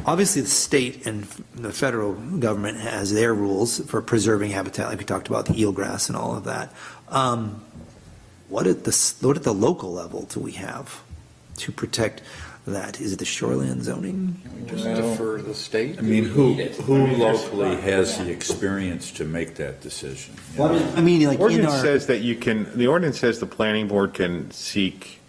obviously the state and the federal government has their rules for preserving habitat, like we talked about, the eelgrass and all of that. What at the local level do we have to protect that? Is it the shoreline zoning? Just defer to the state? I mean, who locally has the experience to make that decision? You know? I mean, like in ordinance our, says that the ordinance says the planning board can seek,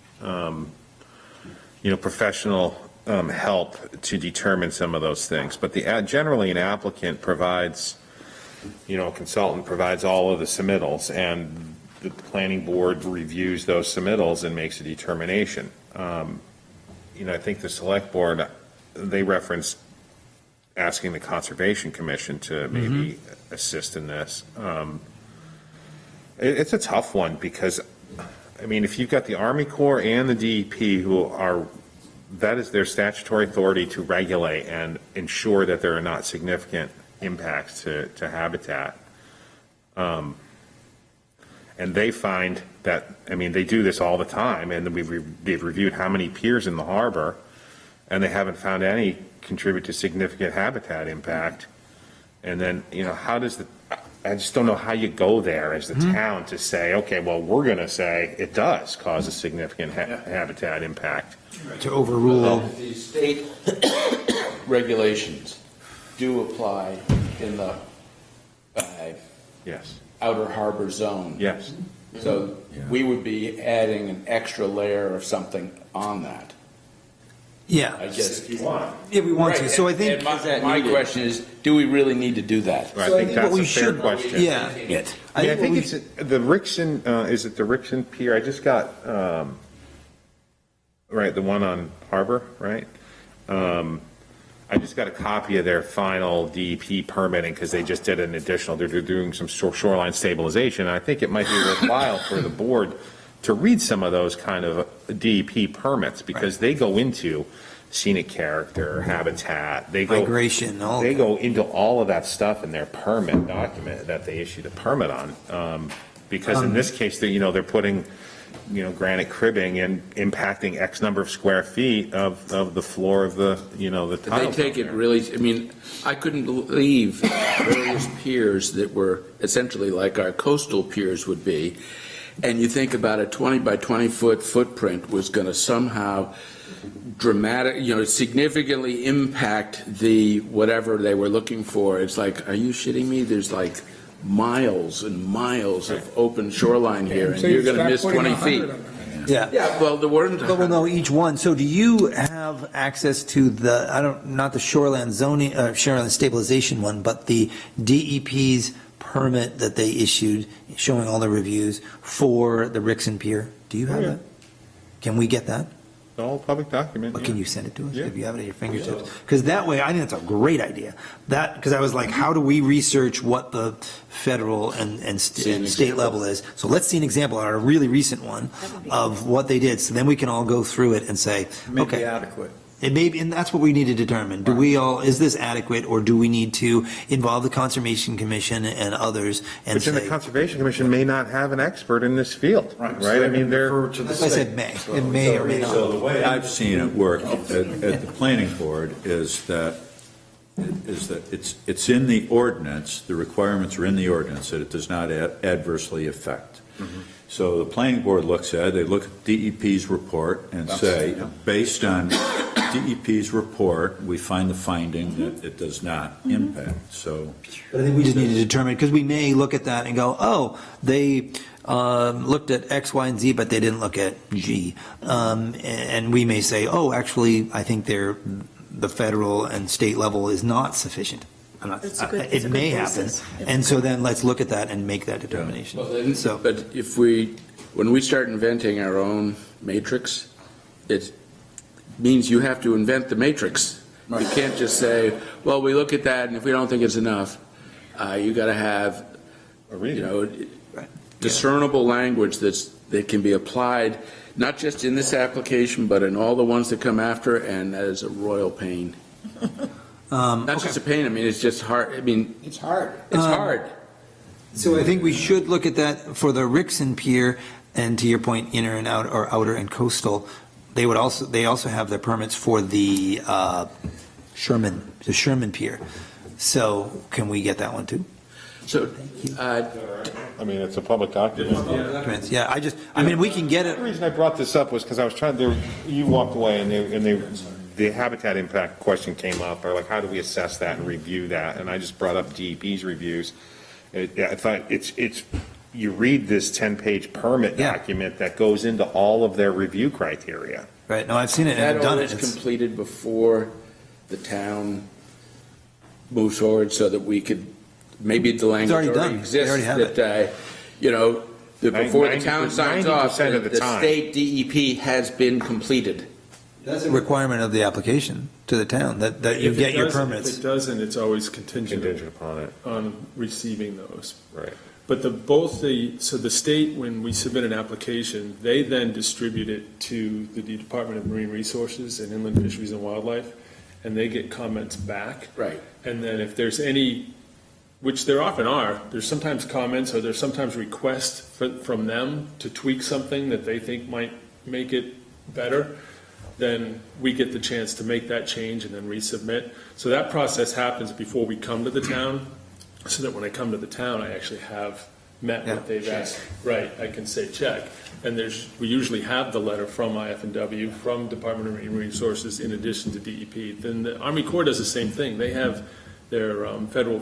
professional help to determine some of those things. But generally an applicant provides, a consultant provides all of the submittals, and the planning board reviews those submittals and makes a determination. I think the select board, they referenced asking the Conservation Commission to maybe assist in this. It's a tough one because, if you've got the Army Corps and the DEP that is their statutory authority to regulate and ensure that there are not significant impacts to habitat. And they find that, they do this all the time, and they've reviewed how many piers in the harbor, and they haven't found any contribute to significant habitat impact. And then, I just don't know how you go there as the town to say, okay, well, we're going to say it does cause a significant habitat impact. to overrule. The state regulations do apply in the Yes. outer harbor zone. Yes. So we would be adding an extra layer of something on that, Yeah, I guess. If you want. if we want to. So I think. And my question is, do we really need to do that? I So think that's what a we fair should- question. Yeah. I think it's the Rixon, is it the Rixon Pier? I just got, right, the one on Harbor, right? I just got a copy of their final DEP permitting because they just did an additional, they're doing some shoreline stabilization. And I think it might be worthwhile for the board to read some of those kind of DEP permits because they go into scenic character, habitat, they go. Migration, all They that. go into all of that stuff in their permit document that they issued a permit on. Because in this case, they're putting, granite cribbing and impacting X number of square feet of the floor of the, the They tile. take it really, I couldn't believe various piers that were essentially like our coastal piers would be. And you think about a 20 by 20 foot footprint was going to somehow significantly impact the whatever they were looking for. It's like, are you shitting me? There's like miles and miles of open shoreline here, and So you're you going to start miss putting 20 feet. 100 of them in. Yeah. Yeah, well, the word. But we'll know each one. So do you have access to not the shoreline zoning, shoreline stabilization one, but the DEP's permit that they issued showing all the reviews for the Rixon Pier? Do you have yeah. that? Can we get that? All public document. Or can you send it to us Yeah. if you have it at your fingertips? Because that way, I think that's a great idea. Because I was like, how do we research what the federal and state level is? So let's see an example, or a really recent one, of what they did. So then we can all go through it and say, May be okay, adequate. it may be, and that's what we need to determine. Is this adequate, or do we need to involve the Conservation Commission and others and But then the say, Conservation Commission may not have an expert in this field, right? So I mean, they're. refer to the I state. said may, it may or may So not. the way I've seen it work at the planning board is that it's in the ordinance, the requirements are in the ordinance, that it does not adversely affect. So the planning board looks at it, they look at DEP's report and say, based on DEP's report, we find the finding that it does not impact, so. But I think we just need to determine, because we may look at that and go, oh, they looked at X, Y, and Z, but they didn't look at G. And we may say, oh, actually, I think the federal and state level is not sufficient. It's a good It may happen. basis. And so then let's look at that and make that determination. Well, then, So, but when we start inventing our own matrix, it means you have to invent the matrix. You can't just say, well, we look at that, and if we don't think it's enough, you got to have, discernible language that can be applied, not just in this application, but in all the ones that come after, and that is a royal pain. Not just a pain, I mean, it's just hard, I mean, It's hard. it's hard. so I think we should look at that for the Rixon Pier, and to your point, inner and out, or outer and coastal. They also have their permits for the Sherman Pier. So can we get that one too? So, I mean, it's a public document. Yeah, we can get The it. reason I brought this up was because I was you walked away and the habitat impact question came up, or like, how do we assess that and review that? And I just brought up DEP's reviews. I thought you read this 10-page permit Yeah. document that goes into all of their review criteria. Right, no, I've seen it and that I've done all it. is completed before the town moves forward, so that we could, maybe the language already already done. They exists. already have it. That, that before the town signs off, 90% of the the time. state DEP has been completed. That's a requirement of the application to the town, that you If get it your doesn't- permits. If it doesn't, it's always contingent upon it. on receiving those. Right. But so the state, when we submit an application, they then distribute it to the Department of Marine Resources and Inland Fisheries and Wildlife, and they get comments back. Right. And then if there's any, which there often are, there's sometimes comments or there's sometimes requests from them to tweak something that they think might make it better, then we get the chance to make that change and then resubmit. So that process happens before we come to the town, so that when I come to the town, I actually have met what they've asked. Right, I can say check. And we usually have the letter from IF&W, from Department of Marine Resources, in addition to DEP. Then the Army Corps does the same thing. They have their federal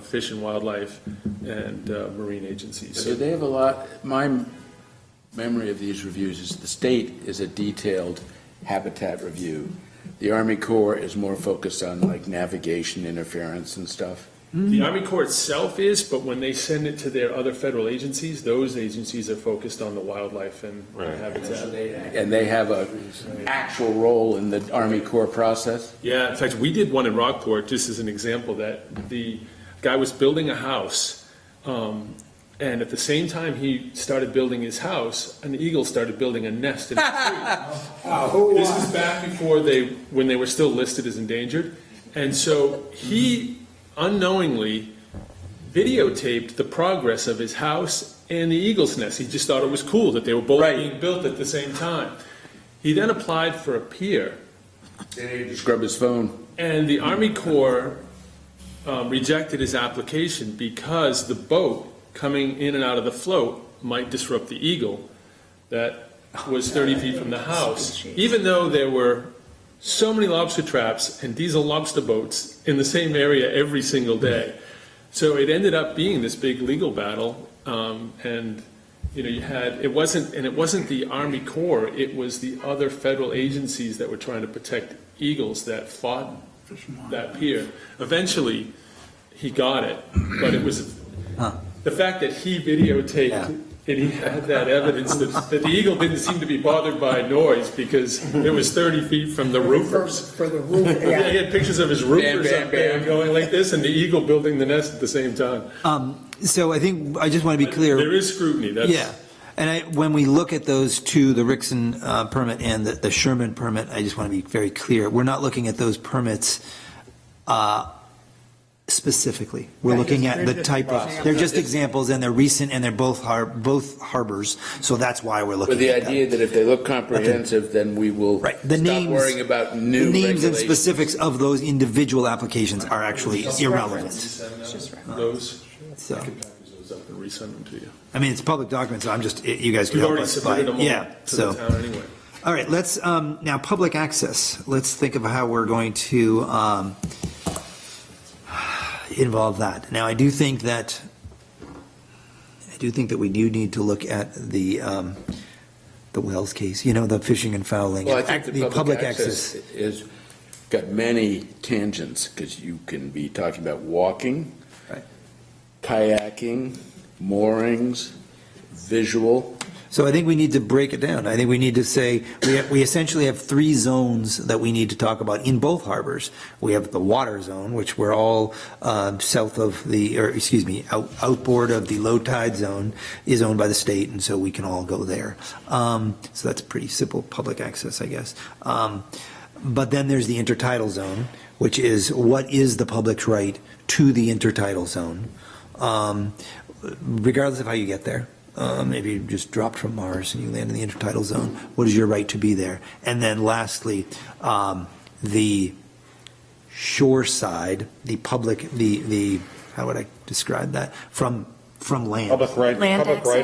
fish and wildlife and marine agencies. So they have a lot, my memory of these reviews is the state is a detailed habitat review. The Army Corps is more focused on like navigation interference and stuff. The Army Corps itself is, but when they send it to their other federal agencies, those agencies are focused on the wildlife and habitat. And they have a actual role in the Army Corps process? Yeah, in fact, we did one in Rockport, just as an example, that the guy was building a house, and at the same time he started building his house, an eagle started building a nest in the tree. This is back before when they were still listed as endangered. And so he unknowingly videotaped the progress of his house and the eagle's nest. He just thought it was cool that they were both being built at the same time. He then applied for a pier. Scrub his phone. And the Army Corps rejected his application because the boat coming in and out of the float might disrupt the eagle that was 30 feet from the house, even though there were so many lobster traps and diesel lobster boats in the same area every single day. So it ended up being this big legal battle, and it wasn't the Army Corps, it was the other federal agencies that were trying to protect eagles that fought that pier. Eventually, he got it, but it was the fact that he videotaped and he had that evidence that the eagle didn't seem to be bothered by noise because it was 30 feet from the roofers. For the roof, He had pictures of his roofers Bam, up there bam. going like this and the eagle building the nest at the same time. So I think, I just want to be clear. There is scrutiny. Yeah, and when we look at those two, the Rixon permit and the Sherman permit, I just want to be very clear. We're not looking at those permits specifically. We're looking at the type of, they're just examples and they're recent and they're both harbors, so that's why we're looking With the at that. idea that if they look comprehensive, then we will Right, the stop names, worrying about new the names and regulations. specifics of those individual applications are actually irrelevant. Those, So, I can package those up and resend them to you. I mean, it's public documents, so I'm just, you guys can We've help already us by, submitted them all yeah, to so. the town anyway. All right, let's, now, public access. Let's think of how we're going to involve that. Now, I do think that, I do think that we do need to look at the Wells case, the fishing and fouling. Well, I think The public access. is got many tangents, because you can be talking about walking, Right. kayaking, moorings, visual. So I think we need to break it down. I think we need to say, we essentially have 3 zones that we need to talk about in both harbors. We have the water zone, which we're all south of outboard of the low tide zone is owned by the state, and so we can all go there. So that's pretty simple public access, I guess. But then there's the intertidal zone, which is what is the public's right to the intertidal zone, regardless of how you get there. Maybe you just dropped from Mars and you land in the intertidal zone. What is your right to be there? And then lastly, the shore side, the public, the how would I describe that? From land. Public right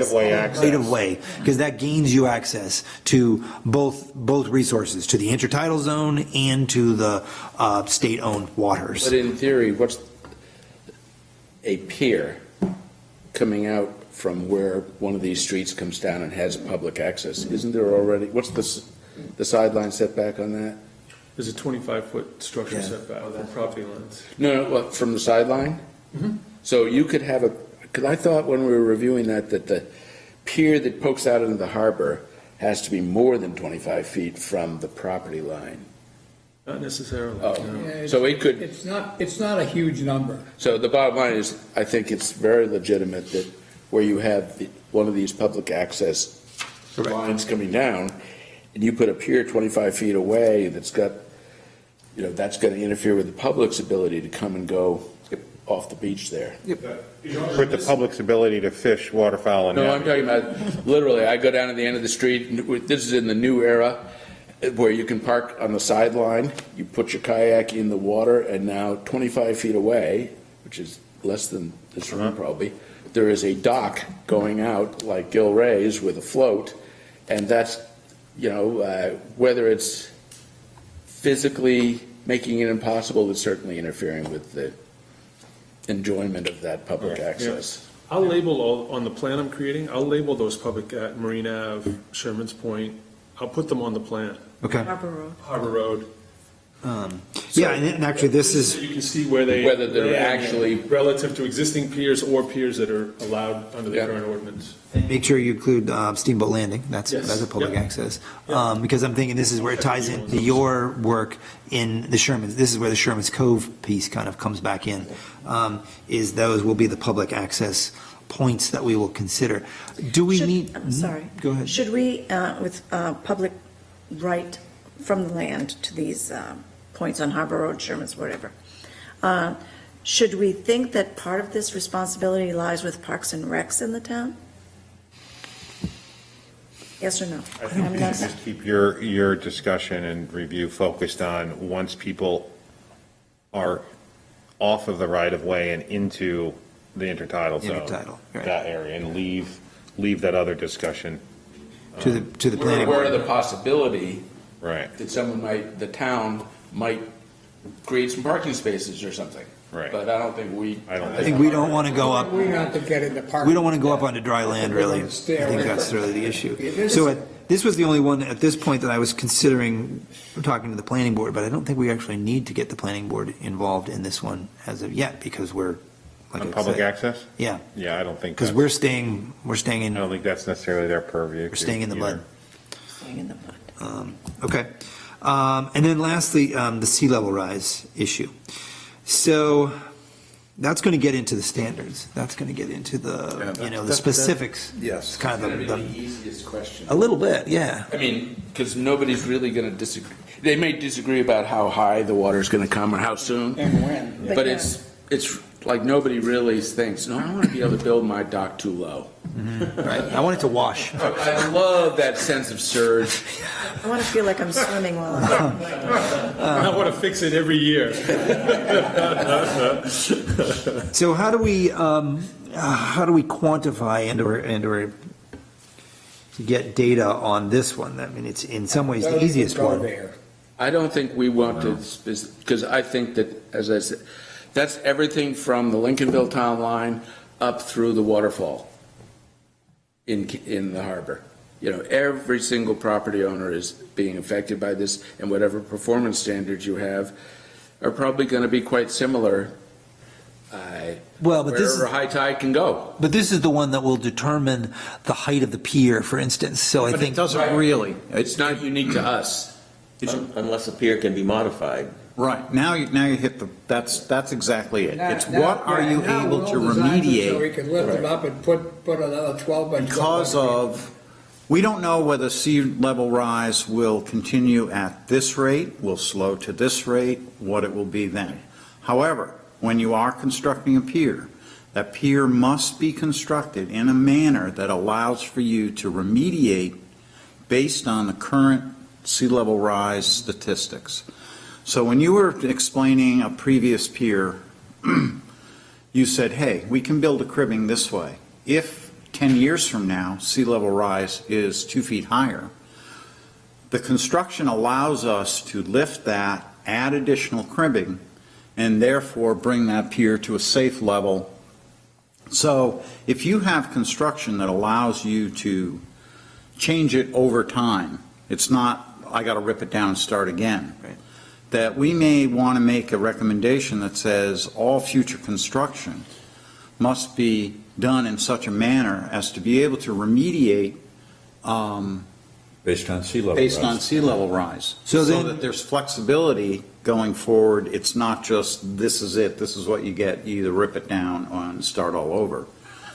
of way access. Right of way, because that gains you access to both resources, to the intertidal zone and to the state-owned waters. But in theory, what's a pier coming out from where one of these streets comes down and has public access? Isn't there already, what's the sideline setback on that? There's a 25-foot structure Yeah. setback from property lines. No, what, from the sideline? So you could have because I thought when we were reviewing that the pier that pokes out into the harbor has to be more than 25 feet from the property line. Not necessarily. Oh. no. Yeah, So it could, It's not a huge number. so the bottom line is, I think it's very legitimate that where you have one of these public access lines coming down, and you put a pier 25 feet away that's got, that's going to interfere with the public's ability to come and go off the beach there. With the public's ability to fish waterfowl and. No, I'm talking about, literally, I go down to the end of the street, this is in the new era, where you can park on the sideline, you put your kayak in the water, and now 25 feet away, which is less than this room probably, there is a dock going out like Gil Ray's with a float, and that's, whether it's physically making it impossible, it's certainly interfering with the enjoyment of that public access. I'll label on the plan I'm creating, I'll label those public at Marine Ave, Sherman's Point. I'll put them on the plan. Okay. Harbor Road. Harbor Road. Yeah, and actually this So is, you can see where Whether they're land actually- relative to existing piers or piers that are allowed under the Yeah. current ordinance. make sure you include Steamboat Landing. That's Yes. a public Yep. access. Because I'm thinking this is where it ties into your work in the Sherman's. This is where the Sherman's Cove piece kind of comes back in, is those will be the public access points that we will consider. Do we need? I'm sorry. Go ahead. Should we, with public right from the land to these points on Harbor Road, Sherman's, whatever, should we think that part of this responsibility lies with Parks and Recs in the town? Yes or no? I think you should just keep your discussion and review focused on once people are off of the right of way and into the intertidal zone. Intertidal, right. That area, and leave that other discussion. To the planning Where board. the possibility Right. that the town might create some parking spaces or something. Right. But I don't think I think we don't want to go up. We have to get in the park. We don't want to go up onto dry land, really. I think that's really the issue. So this was the only one at this point that I was considering talking to the planning board, but I don't think we actually need to get the planning board involved in this one as of yet, because we're, like On I public said, access? Yeah, Yeah, I don't think. because that's- we're staying I in, don't think that's necessarily their purview. we're staying in the mud. Staying in the mud. Okay. And then lastly, the sea level rise issue. So that's going to get into the standards. That's going to get into the specifics. Yes. It's kind It's of going to be the, the easiest question. a little bit, yeah. I mean, because nobody's really going to disagree. They may disagree about how high the water's going to come or how soon, And when. but it's like nobody really thinks, no, I want to be able to build my dock too low. Right. I want it to wash. I love that sense of surge. I want to feel like I'm swimming while I'm. I want to fix it every year. So how do we quantify and/or get data on this one? I mean, it's in some ways the easiest Go one. there. I don't think we want to, because I think that, as I said, that's everything from the Lincolnville town line up through the waterfall. in the harbor. You know, every single property owner is being affected by this, and whatever performance standards you have are probably going to be quite similar. Well, but this is, Wherever high tide can go. but this is the one that will determine the height of the pier, for instance. So I But think it doesn't really. It's not unique to us. Unless a pier can be modified. Right, now you hit that's exactly it. It's Now- what are you now able to Will designs it So we remediate can lift it up and put another 12 by 12. because of, we don't know whether sea level rise will continue at this rate, will slow to this rate, what it will be then. However, when you are constructing a pier, that pier must be constructed in a manner that allows for you to remediate based on the current sea level rise statistics. So when you were explaining a previous pier, you said, hey, we can build a cribbing this way. If 10 years from now, sea level rise is 2 feet higher, the construction allows us to lift that, add additional cribbing, and therefore bring that pier to a safe level. So if you have construction that allows you to change it over time, it's not, I got to rip it down and start again. Right. That we may want to make a recommendation that says all future construction must be done in such a manner as to be able to remediate Based on sea level based on rise. sea level rise. So then- that there's flexibility going forward. It's not just, this is it, this is what you get, you either rip it down and start all over.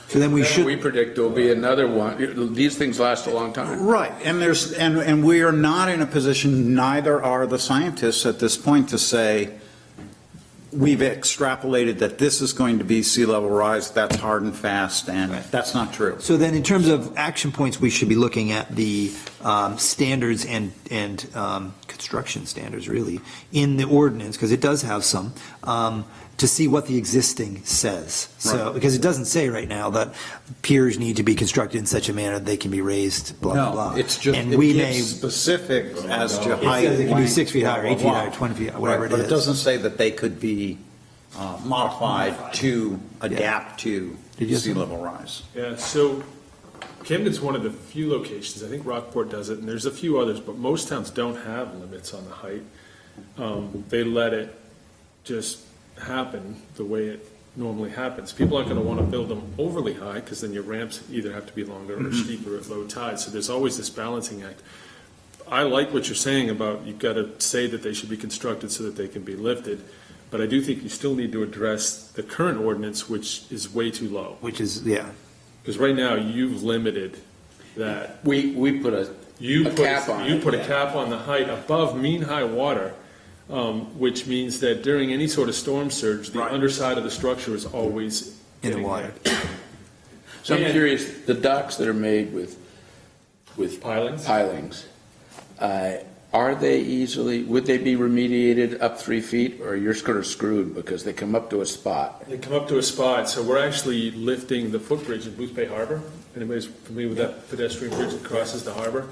so. Then we We should. predict there'll be another one. These things last a long time. Right, and we are not in a position, neither are the scientists at this point, to say, we've extrapolated that this is going to be sea level rise, that's hard and fast, and Right. that's not true. So then, in terms of action points, we should be looking at the standards and construction standards, really, in the ordinance, because it does have some, to see what the existing says. So, Right. because it doesn't say right now that piers need to be constructed in such a manner that they can be raised, blah, blah, blah. No, it's just, And it we gives may, specifics as to it height. says it can be length, 6 feet high, or blah, 8 feet blah, high, or blah. 20 feet, whatever Right, it but is. it doesn't say that they could be modified to adapt to Did you have sea something? level rise. Yeah, so Camden's one of the few locations, I think Rockport does it, and there's a few others, but most towns don't have limits on the height. They let it just happen the way it normally happens. People aren't going to want to build them overly high, because then your ramps either have to be longer or steeper at low tide, so there's always this balancing act. I like what you're saying about, you've got to say that they should be constructed so that they can be lifted, but I do think you still need to address the current ordinance, which is way too low. Which is, yeah. Because right now, you've limited that. We put a cap on it. You put a cap on the height above mean high water, which means that during any sort of storm surge, the underside of the structure is always In the getting water. hit. So I'm And- curious, the docks that are made with Pilings? Would they be remediated up 3 feet, or you're sort of screwed because they come up to a spot? They come up to a spot, so we're actually lifting the footbridge in Booth Bay Harbor. Anybody's familiar with that pedestrian bridge that crosses the harbor?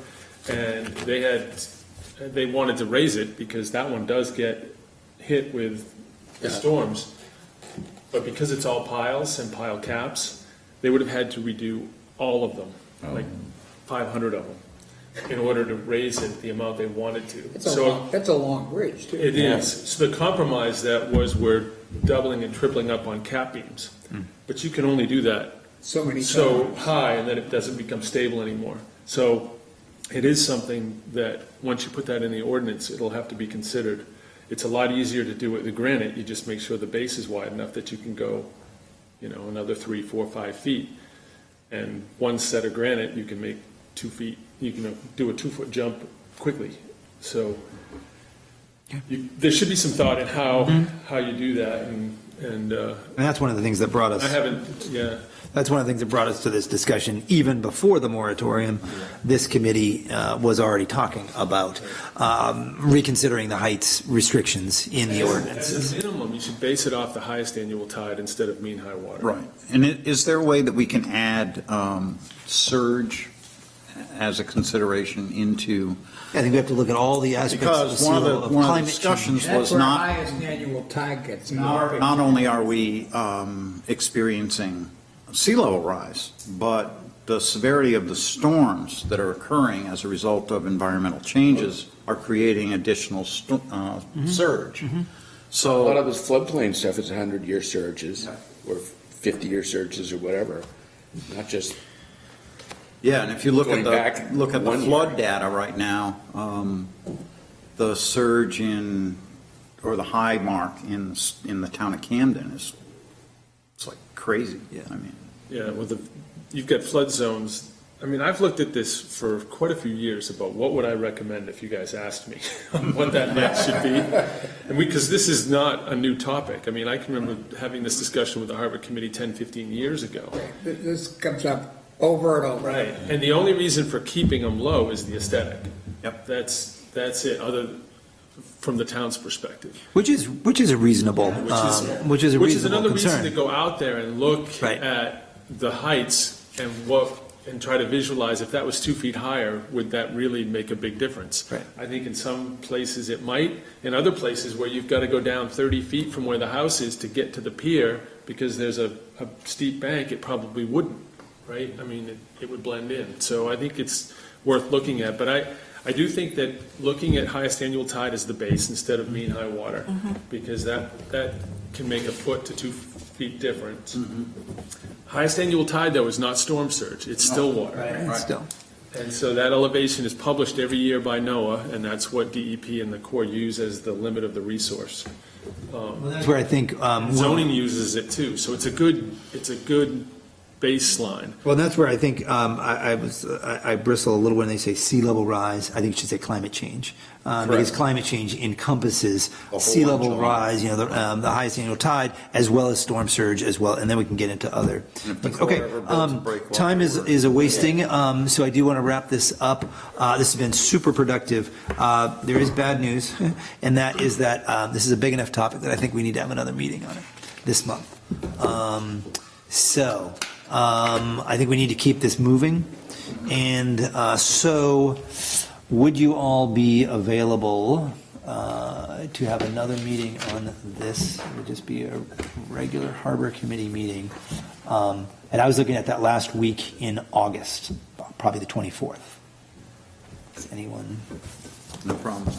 And they wanted to raise it because that one does get hit with the Yeah. storms. But because it's all piles and pile caps, they would have had to redo all of them, like 500 of them, in order to raise it the amount they wanted to. That's a long bridge, too. It is. So the compromise that was we're doubling and tripling up on cap beams. But you can only do that So many so times. high, and then it doesn't become stable anymore. So it is something that, once you put that in the ordinance, it'll have to be considered. It's a lot easier to do with the granite. You just make sure the base is wide enough that you can go, another 3, 4, 5 feet. And one set of granite, you can make 2 feet. You can do a 2-foot jump quickly. So there should be some thought in how you do that. And that's one of the things that brought us. I haven't, That's one of the things that brought us to this discussion. Even before the moratorium, this committee was already talking about reconsidering the heights restrictions in the ordinances. As a minimum, you should base it off the highest annual tide instead of mean high water. Right. And is there a way that we can add surge as a consideration into? I think we have to look at all the aspects of Because one of the climate discussions change. was That's where not, highest annual tide gets. not only are we experiencing sea level rise, but the severity of the storms that are occurring as a result of environmental changes are creating additional surge. A lot So, of this floodplain stuff is 100-year surges or 50-year surges or whatever, not just, yeah, and if you look Going back at the 1 year. flood data right now, the surge or the high mark in the town of Camden it's like crazy. Yeah. I mean, Yeah, well, you've got flood zones. I mean, I've looked at this for quite a few years about what would I recommend if you guys asked me what that map should be. And because this is not a new topic. I mean, I can remember having this discussion with the Harbor Committee 10, 15 years ago. This comes up over and over. Right, and the only reason for keeping them low is the aesthetic. Yep. That's it, from the town's perspective. Which is a reasonable, which is a Which is reasonable another reason to concern. go out there and look Right. at the heights and try to visualize if that was 2 feet higher, would that really make a big difference? Right. I think in some places it might, in other places where you've got to go down 30 feet from where the house is to get to the pier, because there's a steep bank, it probably wouldn't, right? I mean, it would blend in. So I think it's worth looking at, but I do think that looking at highest annual tide as the base instead of mean high water, because that can make a foot to 2 feet difference. Highest annual tide, though, is not storm surge, it's still water. Right, still. And so that elevation is published every year by NOAA, and that's what DEP and the Corps use as the limit of the resource. That's where I think, Zoning uses it too, so it's a good baseline. well, that's where I think, I bristle a little when they say sea level rise. I think it should say climate change. Because climate change encompasses sea level rise, the highest annual tide, as well as storm surge as well, and then we can get into other things. Okay, time is a wasting, so I do want to wrap this up. This has been super productive. There is bad news, and that is that this is a big enough topic that I think we need to have another meeting on it this month. I think we need to keep this moving, and so would you all be available to have another meeting on this? It would just be a regular Harbor Committee meeting. And I was looking at that last week in August, probably the 24th. Does anyone? no problem.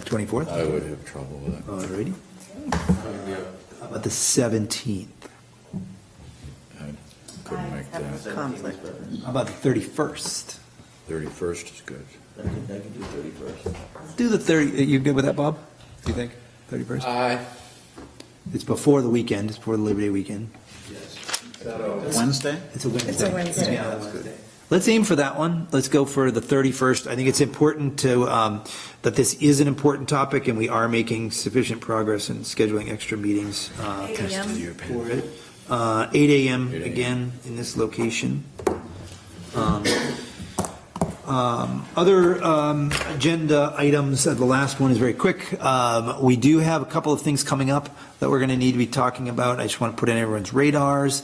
24th? I would have trouble with it. All righty. How about the 17th? I couldn't make that. Conflict. How about the 31st? 31st is good. I can do 31st. Do the 30, you good with that, Bob? Do you think? 31st? It's before the weekend, it's before the Labor Day weekend. Wednesday? It's a Wednesday. It's a Wednesday. Yeah, that's good. Let's aim for that one. Let's go for the 31st. I think it's important to, that this is an important topic, and we are making sufficient progress in scheduling extra meetings. 8 a.m. For it. 8 a.m. again in this location. Other agenda items, the last one is very quick. We do have a couple of things coming up that we're going to need to be talking about. I just want to put in everyone's radars.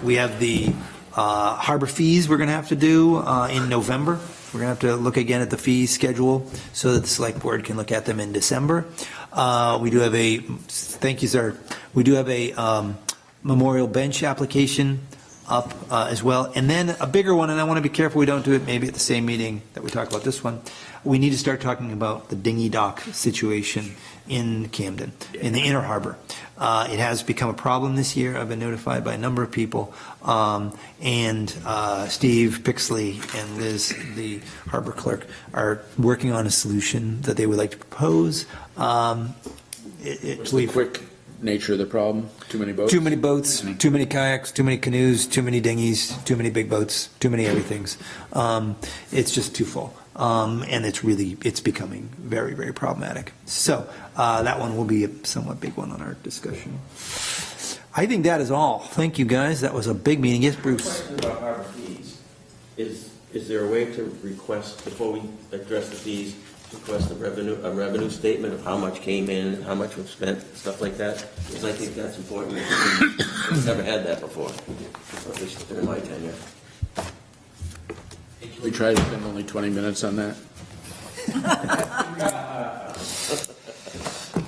We have the harbor fees we're going to have to do in November. We're going to have to look again at the fee schedule so that the select board can look at them in December. We do have thank you, sir. We do have a memorial bench application up as well. And then a bigger one, and I want to be careful we don't do it maybe at the same meeting that we talk about this one. We need to start talking about the dinghy dock situation in Camden, in the inner harbor. It has become a problem this year. I've been notified by a number of people. And Steve Pixley and Liz, the harbor clerk, are working on a solution that they would like to propose. what's the quick nature of the problem? Too many boats? Too many boats, too many kayaks, too many canoes, too many dinghies, too many big boats, too many everythings. It's just too full. And it's becoming very, very problematic. So that one will be a somewhat big one on our discussion. I think that is all. Thank you, guys. That was a big meeting. Yes, Bruce? Question about harbor fees. Is there a way to request, before we address the fees, request a revenue statement of how much came in, how much was spent, stuff like that? Because I think that's important. We've never had that before, at least during my tenure. We tried to spend only 20 minutes on that.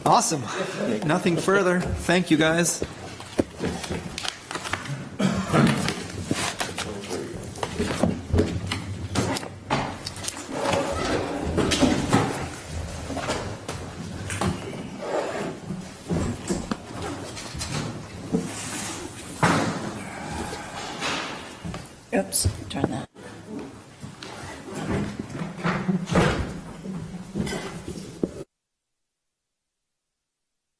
Awesome. Nothing further. Thank you, guys. Oops, turn that.